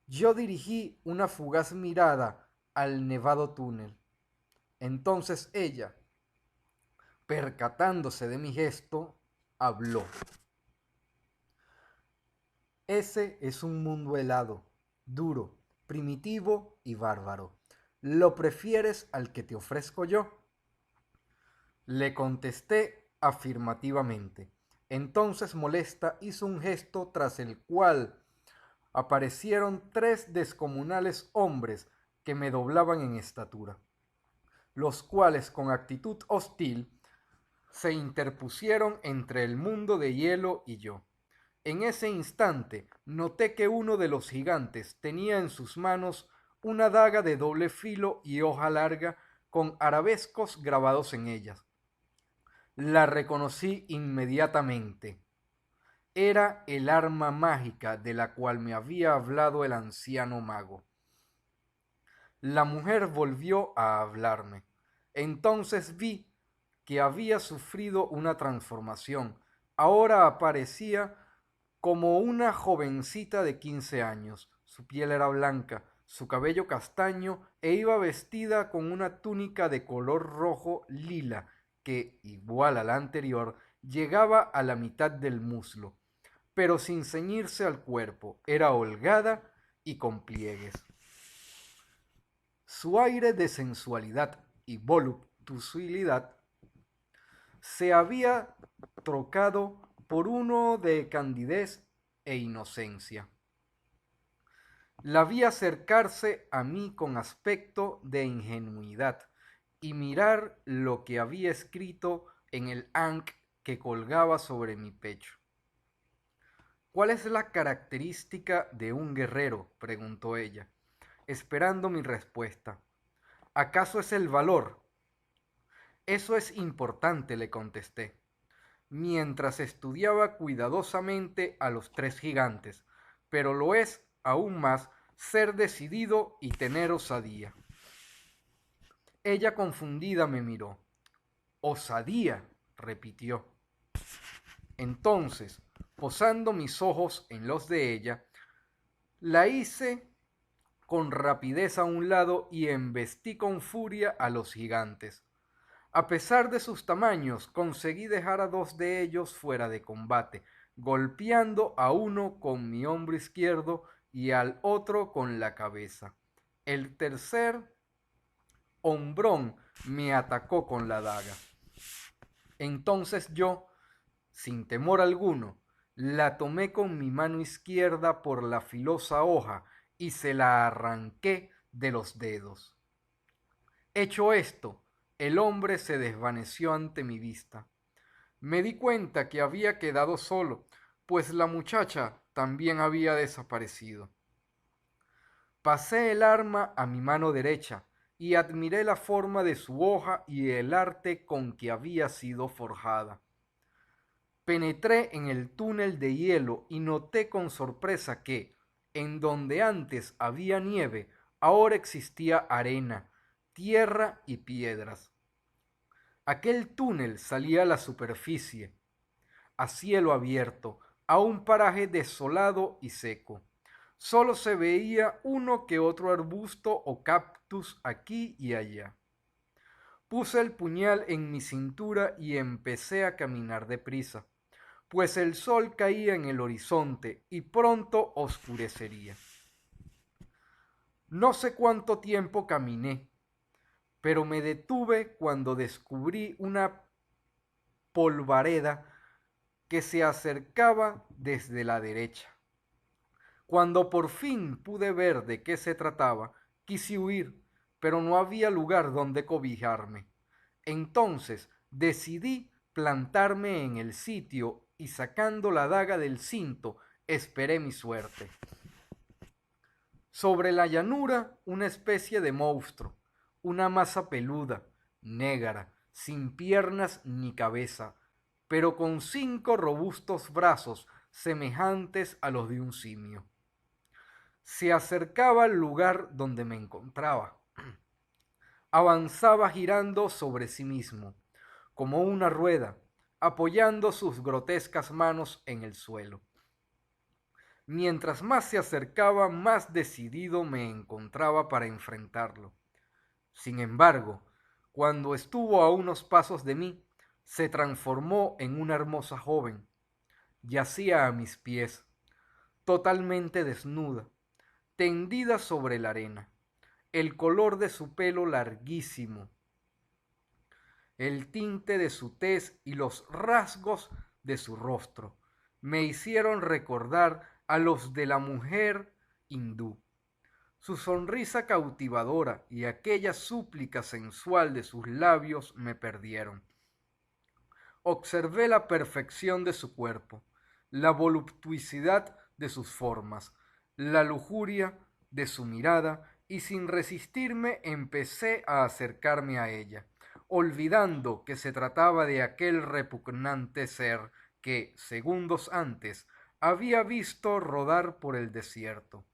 A: Yo dirigí una fugaz mirada al nevado túnel. Entonces ella, percatándose de mi gesto, habló. Ese es un mundo helado, duro, primitivo y bárbaro. ¿Lo prefieres al que te ofrezco yo? Le contesté afirmativamente. Entonces molesta hizo un gesto tras el cual aparecieron tres descomunales hombres que me doblaban en estatura, los cuales con actitud hostil se interpusieron entre el mundo de hielo y yo. En ese instante noté que uno de los gigantes tenía en sus manos una daga de doble filo y hoja larga con arabescos grabados en ellas. La reconocí inmediatamente. Era el arma mágica de la cual me había hablado el anciano mago. La mujer volvió a hablarme. Entonces vi que había sufrido una transformación. Ahora aparecía como una jovencita de 15 años. Su piel era blanca, su cabello castaño e iba vestida con una túnica de color rojo lila que, igual a la anterior, llegaba a la mitad del muslo, pero sin ceñirse al cuerpo. Era holgada y con pliegues. Su aire de sensualidad y voluptuosidad se había trocado por uno de candidez e inocencia. La vi acercarse a mí con aspecto de ingenuidad y mirar lo que había escrito en el ankh que colgaba sobre mi pecho. ¿Cuál es la característica de un guerrero?, preguntó ella, esperando mi respuesta. ¿Acaso es el valor? Eso es importante, le contesté, mientras estudiaba cuidadosamente a los tres gigantes, pero lo es aún más ser decidido y tener osadía. Ella confundida me miró. «Osadía», repitió. Entonces, posando mis ojos en los de ella, la hice con rapidez a un lado y embestí con furia a los gigantes. A pesar de sus tamaños, conseguí dejar a dos de ellos fuera de combate, golpeando a uno con mi hombro izquierdo y al otro con la cabeza. El tercer hombrón me atacó con la daga. Entonces yo, sin temor alguno, la tomé con mi mano izquierda por la filosa hoja y se la arranqué de los dedos. Hecho esto, el hombre se desvaneció ante mi vista. Me di cuenta que había quedado solo, pues la muchacha también había desaparecido. Pasé el arma a mi mano derecha y admiré la forma de su hoja y el arte con que había sido forjada. Penetré en el túnel de hielo y noté con sorpresa que, en donde antes había nieve, ahora existía arena, tierra y piedras. Aquel túnel salía a la superficie, a cielo abierto, a un paraje desolado y seco. Solo se veía uno que otro arbusto o cactus aquí y allá. Puse el puñal en mi cintura y empecé a caminar deprisa, pues el sol caía en el horizonte y pronto oscurecería. No sé cuánto tiempo caminé, pero me detuve cuando descubrí una polvareda que se acercaba desde la derecha. Cuando por fin pude ver de qué se trataba, quise huir, pero no había lugar donde cobijarme. Entonces decidí plantarme en el sitio y sacando la daga del cinto, esperé mi suerte. Sobre la llanura, una especie de monstruo, una masa peluda, negra, sin piernas ni cabeza, pero con 5 robustos brazos semejantes a los de un simio. Se acercaba al lugar donde me encontraba. Avanzaba girando sobre sí mismo, como una rueda, apoyando sus grotescas manos en el suelo. Mientras más se acercaba, más decidido me encontraba para enfrentarlo. Sin embargo, cuando estuvo a unos pasos de mí, se transformó en una hermosa joven. Yacía a mis pies, totalmente desnuda, tendida sobre la arena, el color de su pelo larguísimo, el tinte de su tez y los rasgos de su rostro me hicieron recordar a los de la mujer hindú. Su sonrisa cautivadora y aquella súplica sensual de sus labios me perdieron. Observé la perfección de su cuerpo, la voluptuosidad de sus formas, la lujuria de su mirada y sin resistirme empecé a acercarme a ella, olvidando que se trataba de aquel repugnante ser que, segundos antes, había visto rodar por el desierto.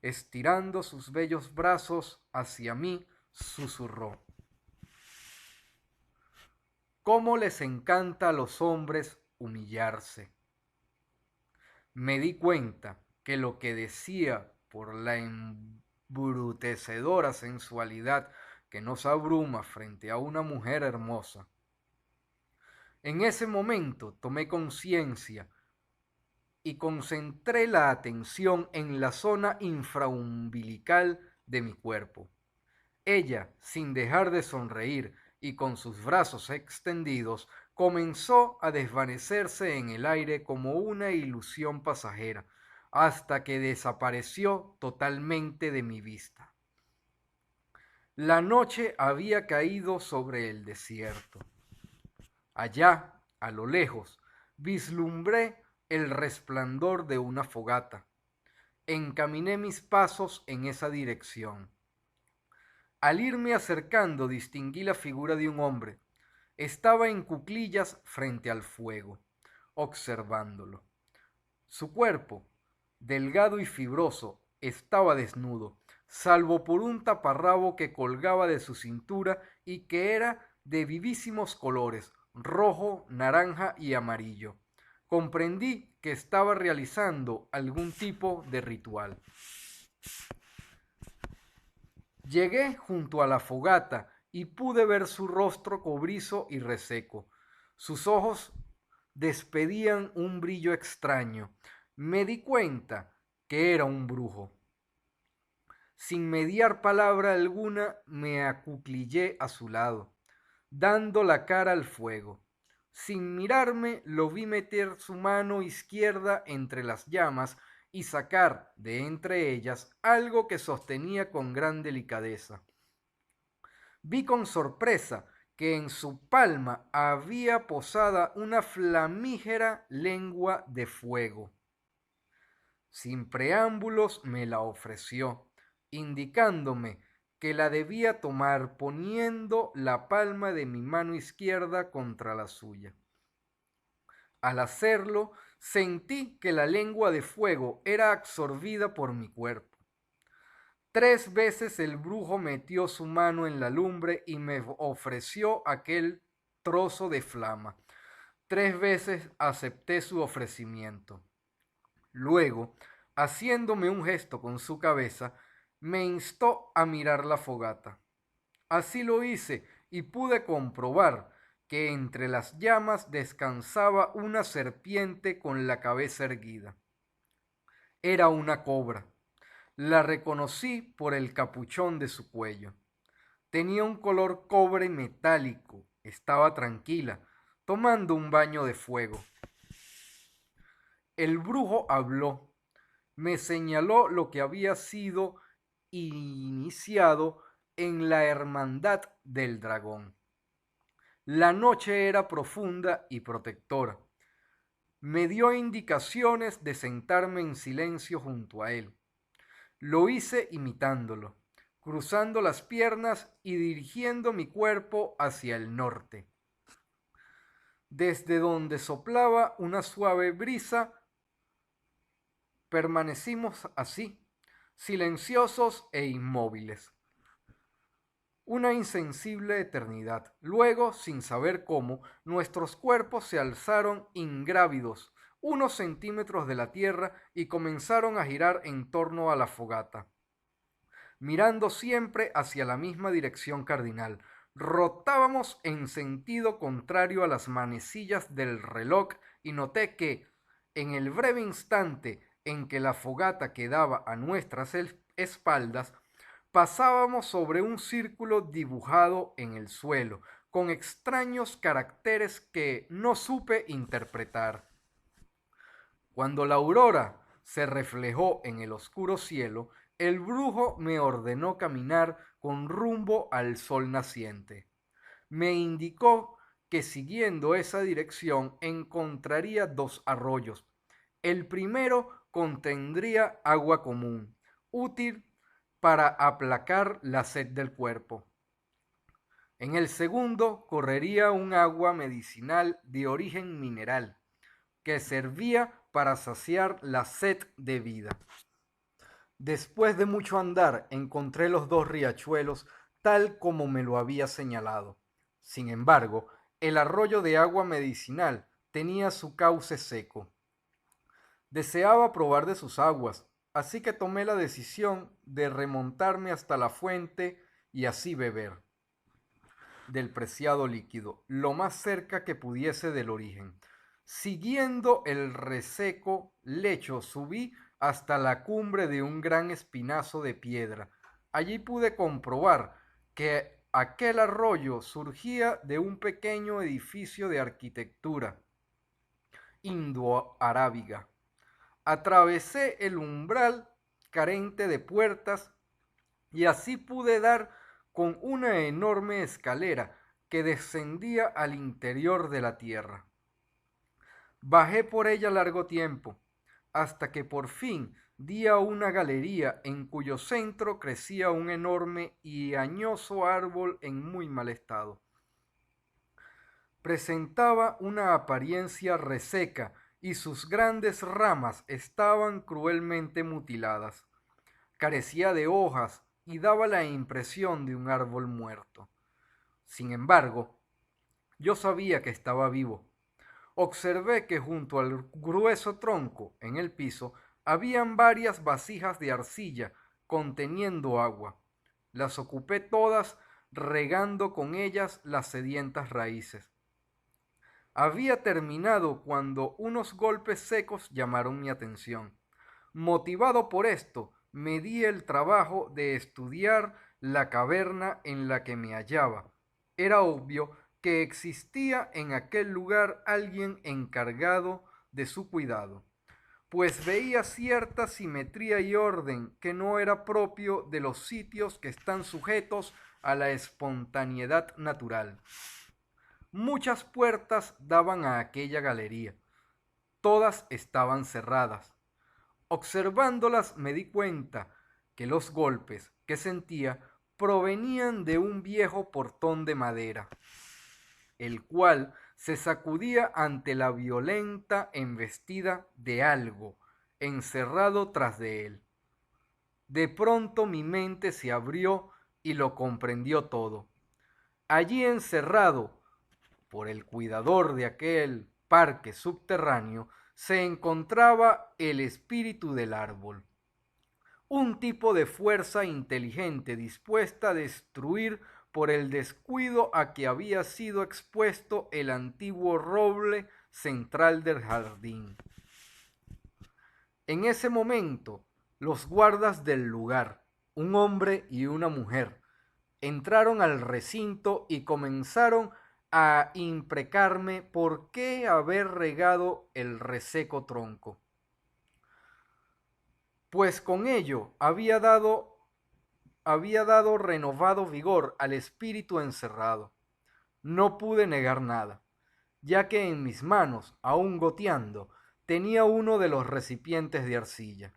A: Estirando sus bellos brazos hacia mí, susurró: «¿Cómo les encanta a los hombres humillarse?». Me di cuenta que lo que decía por la embrutecedora sensualidad que nos abruma frente a una mujer hermosa. En ese momento tomé conciencia y concentré la atención en la zona infraumbilical de mi cuerpo. Ella, sin dejar de sonreír y con sus brazos extendidos, comenzó a desvanecerse en el aire como una ilusión pasajera, hasta que desapareció totalmente de mi vista. La noche había caído sobre el desierto. Allá, a lo lejos, vislumbré el resplandor de una fogata. Encaminé mis pasos en esa dirección. Al irme acercando distinguí la figura de un hombre. Estaba en cuclillas frente al fuego, observándolo. Su cuerpo, delgado y fibroso, estaba desnudo, salvo por un taparrabo que colgaba de su cintura y que era de vivísimos colores, rojo, naranja y amarillo. Comprendí que estaba realizando algún tipo de ritual. Llegué junto a la fogata y pude ver su rostro cobrizo y reseco. Sus ojos despedían un brillo extraño. Me di cuenta que era un brujo. Sin mediar palabra alguna, me acuclillé a su lado, dando la cara al fuego. Sin mirarme, lo vi meter su mano izquierda entre las llamas y sacar de entre ellas algo que sostenía con gran delicadeza. Vi con sorpresa que en su palma había posada una flamígera lengua de fuego. Sin preámbulos me la ofreció, indicándome que la debía tomar poniendo la palma de mi mano izquierda contra la suya. Al hacerlo, sentí que la lengua de fuego era absorbida por mi cuerpo. 3 veces el brujo metió su mano en la lumbre y me ofreció aquel trozo de flama. 3 veces acepté su ofrecimiento. Luego, haciéndome un gesto con su cabeza, me instó a mirar la fogata. Así lo hice y pude comprobar que entre las llamas descansaba una serpiente con la cabeza erguida. Era una cobra. La reconocí por el capuchón de su cuello. Tenía un color cobre metálico. Estaba tranquila, tomando un baño de fuego. El brujo habló. Me señaló lo que había sido iniciado en la hermandad del dragón. La noche era profunda y protectora. Me dio indicaciones de sentarme en silencio junto a él. Lo hice imitándolo, cruzando las piernas y dirigiendo mi cuerpo hacia el norte, desde donde soplaba una suave brisa. Permanecimos así, silenciosos e inmóviles, una insensible eternidad. Luego, sin saber cómo, nuestros cuerpos se alzaron ingrávidos unos centímetros de la tierra y comenzaron a girar en torno a la fogata, mirando siempre hacia la misma dirección cardinal. Rotábamos en sentido contrario a las manecillas del reloj y noté que, en el breve instante en que la fogata quedaba a nuestras espaldas, pasábamos sobre un círculo dibujado en el suelo, con extraños caracteres que no supe interpretar. Cuando la aurora se reflejó en el oscuro cielo, el brujo me ordenó caminar con rumbo al sol naciente. Me indicó que siguiendo esa dirección encontraría 2 arroyos. El primero contendría agua común, útil para aplacar la sed del cuerpo. En el segundo correría un agua medicinal de origen mineral, que servía para saciar la sed de vida. Después de mucho andar, encontré los 2 riachuelos tal como me lo había señalado. Sin embargo, el arroyo de agua medicinal tenía su cauce seco. Deseaba probar de sus aguas, así que tomé la decisión de remontarme hasta la fuente y así beber del preciado líquido, lo más cerca que pudiese del origen. Siguiendo el reseco lecho, subí hasta la cumbre de un gran espinazo de piedra. Allí pude comprobar que aquel arroyo surgía de un pequeño edificio de arquitectura indoarábiga. Atravesé el umbral carente de puertas y así pude dar con una enorme escalera que descendía al interior de la tierra. Bajé por ella largo tiempo, hasta que por fin di a una galería en cuyo centro crecía un enorme y añoso árbol en muy mal estado. Presentaba una apariencia reseca y sus grandes ramas estaban cruelmente mutiladas. Carecía de hojas y daba la impresión de un árbol muerto. Sin embargo, yo sabía que estaba vivo. Observé que junto al grueso tronco, en el piso, habían varias vasijas de arcilla conteniendo agua. Las ocupé todas, regando con ellas las sedientas raíces. Había terminado cuando unos golpes secos llamaron mi atención. Motivado por esto, me di el trabajo de estudiar la caverna en la que me hallaba. Era obvio que existía en aquel lugar alguien encargado de su cuidado, pues veía cierta simetría y orden que no era propio de los sitios que están sujetos a la espontaneidad natural. Muchas puertas daban a aquella galería. Todas estaban cerradas. Observándolas me di cuenta que los golpes que sentía provenían de un viejo portón de madera, el cual se sacudía ante la violenta embestida de algo encerrado tras de él. De pronto mi mente se abrió y lo comprendió todo. Allí encerrado por el cuidador de aquel parque subterráneo se encontraba el espíritu del árbol, un tipo de fuerza inteligente dispuesta a destruir por el descuido a que había sido expuesto el antiguo roble central del jardín. En ese momento, los guardas del lugar, un hombre y una mujer, entraron al recinto y comenzaron a imprecarme por qué haber regado el reseco tronco, pues con ello había dado renovado vigor al espíritu encerrado. No pude negar nada, ya que en mis manos, aún goteando, tenía uno de los recipientes de arcilla.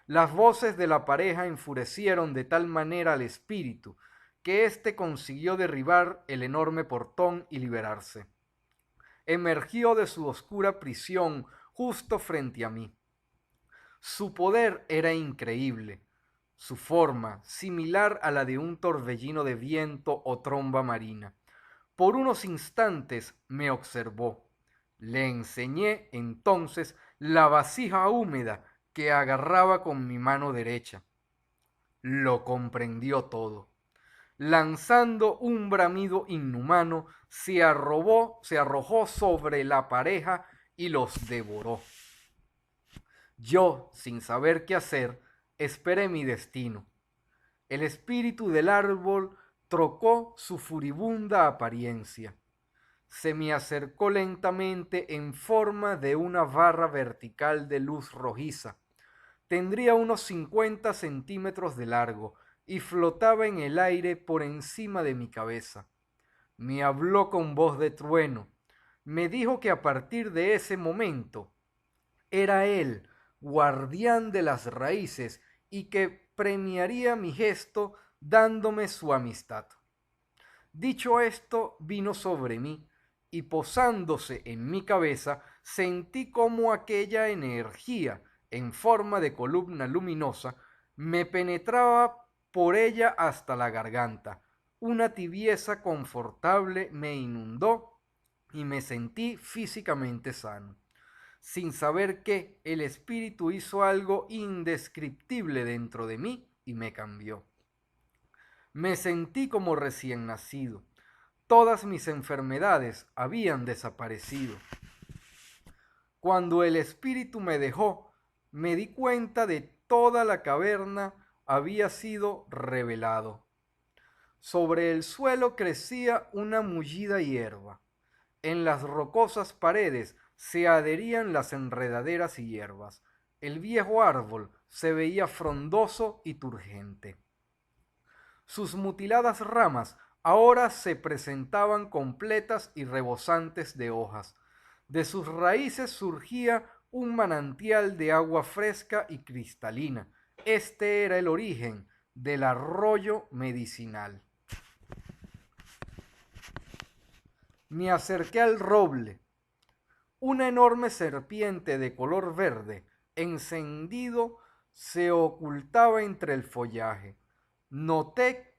A: Las voces de la pareja enfurecieron de tal manera al espíritu que éste consiguió derribar el enorme portón y liberarse. Emergió de su oscura prisión justo frente a mí. Su poder era increíble, su forma similar a la de un torbellino de viento o tromba marina. Por unos instantes me observó. Le enseñé entonces la vasija húmeda que agarraba con mi mano derecha. Lo comprendió todo. Lanzando un bramido inhumano, se arrojó sobre la pareja y los devoró. Yo, sin saber qué hacer, esperé mi destino. El espíritu del árbol trocó su furibunda apariencia. Se me acercó lentamente en forma de una barra vertical de luz rojiza. Tendría unos 50 centímetros de largo y flotaba en el aire por encima de mi cabeza. Me habló con voz de trueno. Me dijo que a partir de ese momento era él, guardián de las raíces, y que premiaría mi gesto dándome su amistad. Dicho esto, vino sobre mí, y posándose en mi cabeza, sentí como aquella energía, en forma de columna luminosa, me penetraba por ella hasta la garganta. Una tibieza confortable me inundó y me sentí físicamente sano. Sin saber qué, el espíritu hizo algo indescriptible dentro de mí y me cambió. Me sentí como recién nacido. Todas mis enfermedades habían desaparecido. Cuando el espíritu me dejó, me di cuenta de toda la caverna había sido revelado. Sobre el suelo crecía una mullida hierba. En las rocosas paredes se adherían las enredaderas y hierbas. El viejo árbol se veía frondoso y turgente. Sus mutiladas ramas ahora se presentaban completas y rebosantes de hojas. De sus raíces surgía un manantial de agua fresca y cristalina. Este era el origen del arroyo medicinal. Me acerqué al roble. Una enorme serpiente de color verde, encendido, se ocultaba entre el follaje. Noté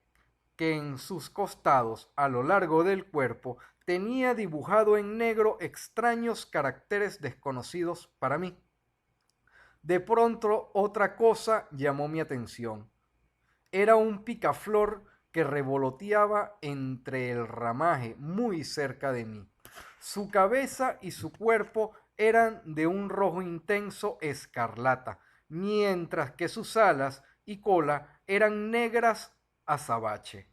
A: que en sus costados, a lo largo del cuerpo, tenía dibujado en negro extraños caracteres desconocidos para mí. De pronto otra cosa llamó mi atención. Era un picaflor que revoloteaba entre el ramaje muy cerca de mí. Su cabeza y su cuerpo eran de un rojo intenso escarlata, mientras que sus alas y cola eran negras azabache.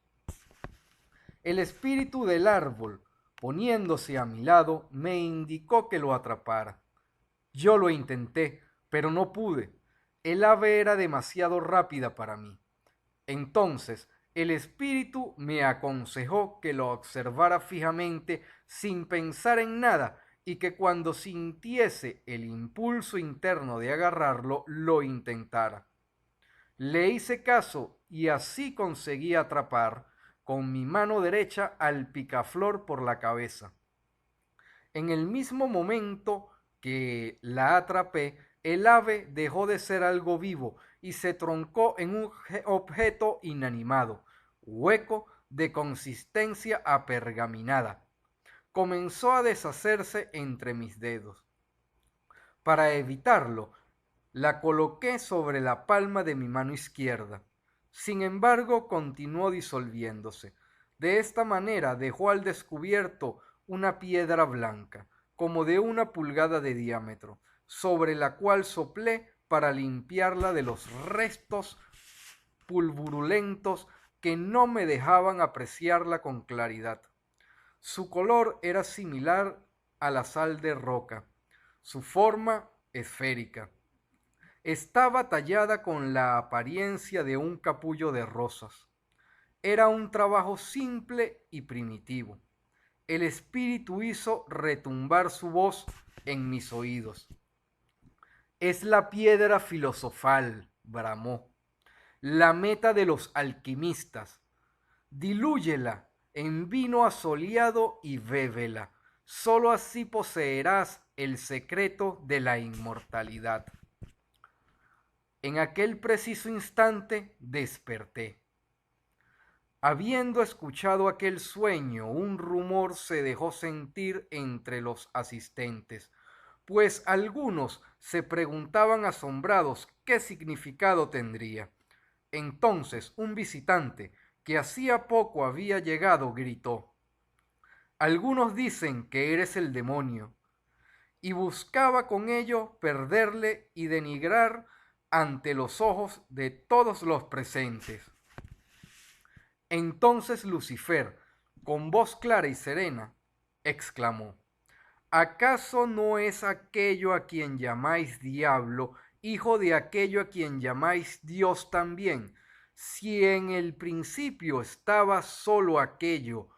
A: El espíritu del árbol, poniéndose a mi lado, me indicó que lo atrapara. Yo lo intenté, pero no pude. El ave era demasiado rápida para mí. Entonces el espíritu me aconsejó que lo observara fijamente sin pensar en nada y que cuando sintiese el impulso interno de agarrarlo, lo intentara. Le hice caso y así conseguí atrapar con mi mano derecha al picaflor por la cabeza. En el mismo momento que la atrapé, el ave dejó de ser algo vivo y se troncó en un objeto inanimado, hueco, de consistencia apergaminada. Comenzó a deshacerse entre mis dedos. Para evitarlo, la coloqué sobre la palma de mi mano izquierda. Sin embargo, continuó disolviéndose. De esta manera dejó al descubierto una piedra blanca, como de 1 pulgada de diámetro, sobre la cual soplé para limpiarla de los restos pulvurulentos que no me dejaban apreciarla con claridad. Su color era similar a la sal de roca, su forma esférica. Estaba tallada con la apariencia de un capullo de rosas. Era un trabajo simple y primitivo. El espíritu hizo retumbar su voz en mis oídos. Es la piedra filosofal, bramó, la meta de los alquimistas. Dilúyela en vino asoleado y bébela. Solo así poseerás el secreto de la inmortalidad. En aquel preciso instante desperté. Habiendo escuchado aquel sueño, un rumor se dejó sentir entre los asistentes, pues algunos se preguntaban asombrados qué significado tendría. Entonces un visitante, que hacía poco había llegado, gritó: «Algunos dicen que eres el demonio», y buscaba con ello perderle y denigrar ante los ojos de todos los presentes. Entonces Lucifer, con voz clara y serena, exclamó: ¿acaso no es aquello a quien llamáis diablo, hijo de aquello a quien llamáis Dios también? Si en el principio estaba solo aquello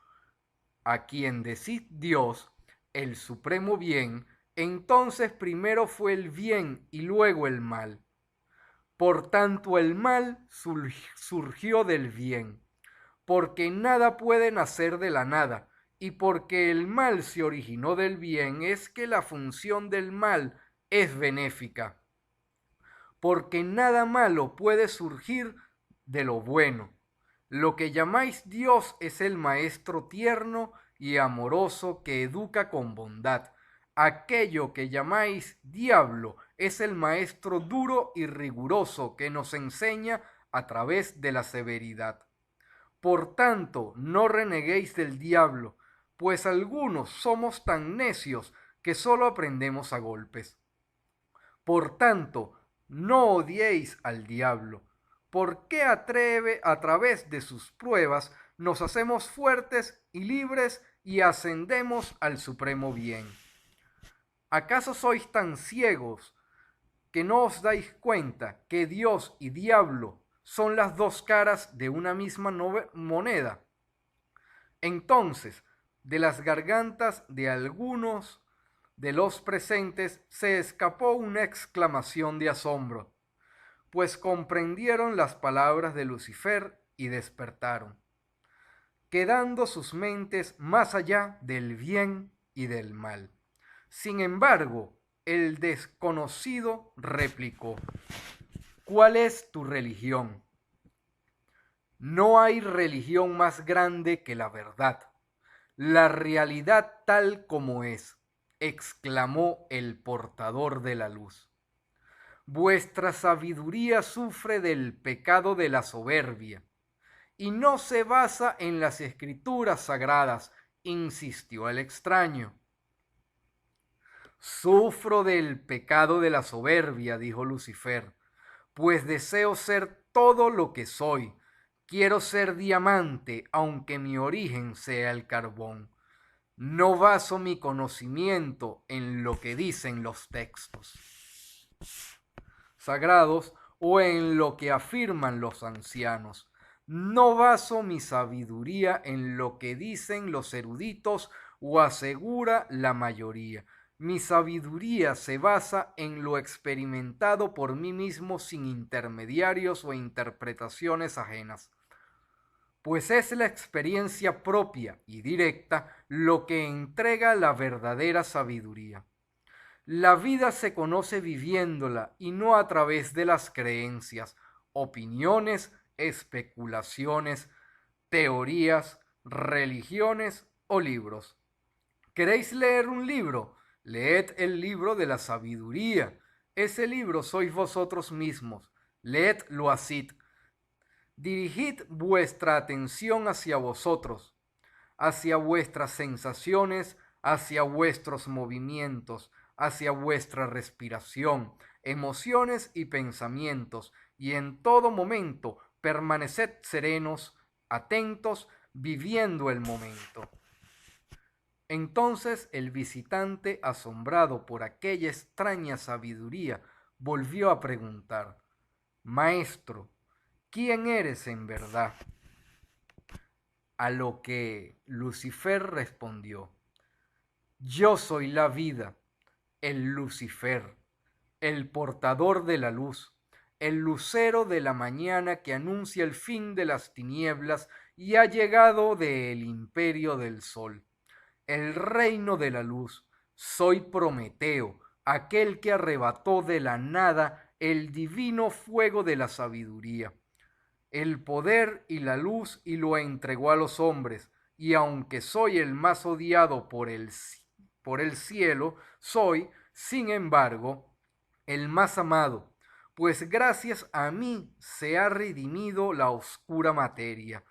A: a quien decís Dios, el supremo bien, entonces primero fue el bien y luego el mal. Por tanto, el mal surgió del bien, porque nada puede nacer de la nada, y porque el mal se originó del bien, es que la función del mal es benéfica, porque nada malo puede surgir de lo bueno. Lo que llamáis Dios es el maestro tierno y amoroso que educa con bondad. Aquello que llamáis diablo es el maestro duro y riguroso que nos enseña a través de la severidad. Por tanto, no reneguéis del diablo, pues algunos somos tan necios que solo aprendemos a golpes. Por tanto, no odiéis al diablo, porque a través de sus pruebas nos hacemos fuertes y libres y ascendemos al supremo bien. ¿Acaso sois tan ciegos que no os dais cuenta que Dios y diablo son las dos caras de una misma moneda? Entonces, de las gargantas de los presentes se escapó una exclamación de asombro, pues comprendieron las palabras de Lucifer y despertaron, quedando sus mentes más allá del bien y del mal. Sin embargo, el desconocido replicó: ¿cuál es tu religión? No hay religión más grande que la verdad, la realidad tal como es, exclamó el portador de la luz. Vuestra sabiduría sufre del pecado de la soberbia y no se basa en las escrituras sagradas, insistió el extraño. Sufro del pecado de la soberbia, dijo Lucifer, pues deseo ser todo lo que soy. Quiero ser diamante, aunque mi origen sea el carbón. No baso mi conocimiento en lo que dicen los textos sagrados o en lo que afirman los ancianos. No baso mi sabiduría en lo que dicen los eruditos o asegura la mayoría. Mi sabiduría se basa en lo experimentado por mí mismo sin intermediarios o interpretaciones ajenas, pues es la experiencia propia y directa lo que entrega la verdadera sabiduría. La vida se conoce viviéndola y no a través de las creencias, opiniones, especulaciones, teorías, religiones o libros. ¿Queréis leer un libro? Leed el libro de la sabiduría. Ese libro sois vosotros mismos. Leedlo así. Dirigid vuestra atención hacia vosotros, hacia vuestras sensaciones, hacia vuestros movimientos, hacia vuestra respiración, emociones y pensamientos, y en todo momento permaneced serenos, atentos, viviendo el momento. Entonces el visitante, asombrado por aquella extraña sabiduría, volvió a preguntar: Maestro, ¿quién eres en verdad? A lo que Lucifer respondió: yo soy la vida, el Lucifer, el portador de la luz, el lucero de la mañana que anuncia el fin de las tinieblas y ha llegado del imperio del sol, el reino de la luz. Soy Prometeo, aquel que arrebató de la nada el divino fuego de la sabiduría, el poder y la luz, y lo entregó a los hombres. Y aunque soy el más odiado por el cielo, soy, sin embargo, el más amado, pues gracias a mí se ha redimido la oscura materia.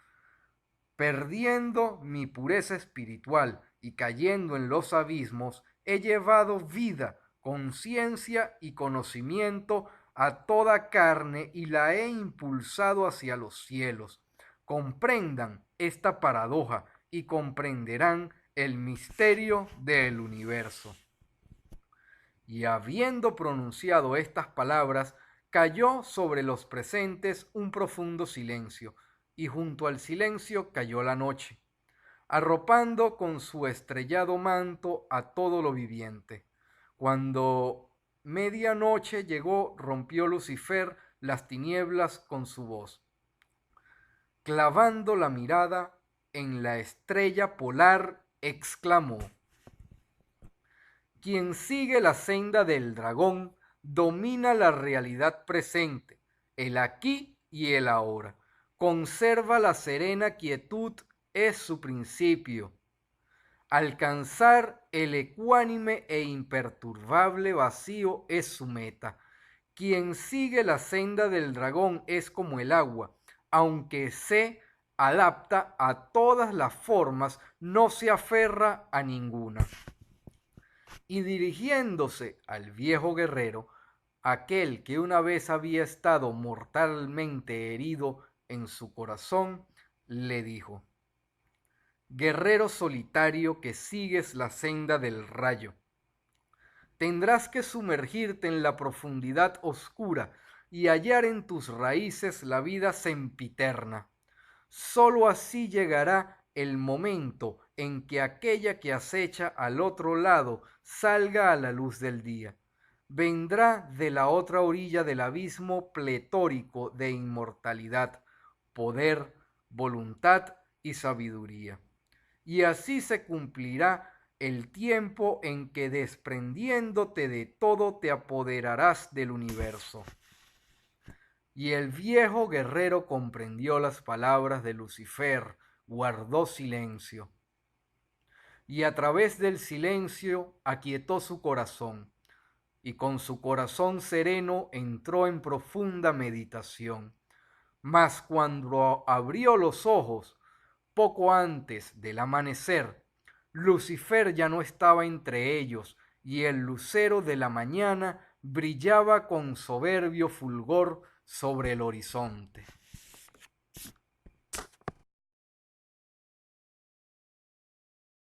A: Perdiendo mi pureza espiritual y cayendo en los abismos, he llevado vida, conciencia y conocimiento a toda carne y la he impulsado hacia los cielos. Comprendan esta paradoja y comprenderán el misterio del universo. Y habiendo pronunciado estas palabras, cayó sobre los presentes un profundo silencio, y junto al silencio cayó la noche, arropando con su estrellado manto a todo lo viviente. Cuando medianoche llegó, rompió Lucifer las tinieblas con su voz, clavando la mirada en la estrella polar, exclamó: quien sigue la senda del dragón domina la realidad presente, el aquí y el ahora. Conserva la serena quietud, es su principio. Alcanzar el ecuánime e imperturbable vacío es su meta. Quien sigue la senda del dragón es como el agua, aunque se adapta a todas las formas, no se aferra a ninguna. Y dirigiéndose al viejo guerrero, aquel que una vez había estado mortalmente herido en su corazón, le dijo: guerrero solitario que sigues la senda del rayo, tendrás que sumergirte en la profundidad oscura y hallar en tus raíces la vida sempiterna. Sólo así llegará el momento en que aquella que acecha al otro lado salga a la luz del día. Vendrá de la otra orilla del abismo pletórico de inmortalidad, poder, voluntad y sabiduría. Y así se cumplirá el tiempo en que desprendiéndote de todo te apoderarás del universo. Y el viejo guerrero comprendió las palabras de Lucifer, guardó silencio. Y a través del silencio aquietó su corazón, y con su corazón sereno entró en profunda meditación. Mas cuando abrió los ojos, poco antes del amanecer, Lucifer ya no estaba entre ellos, y el lucero de la mañana brillaba con soberbio fulgor sobre el horizonte.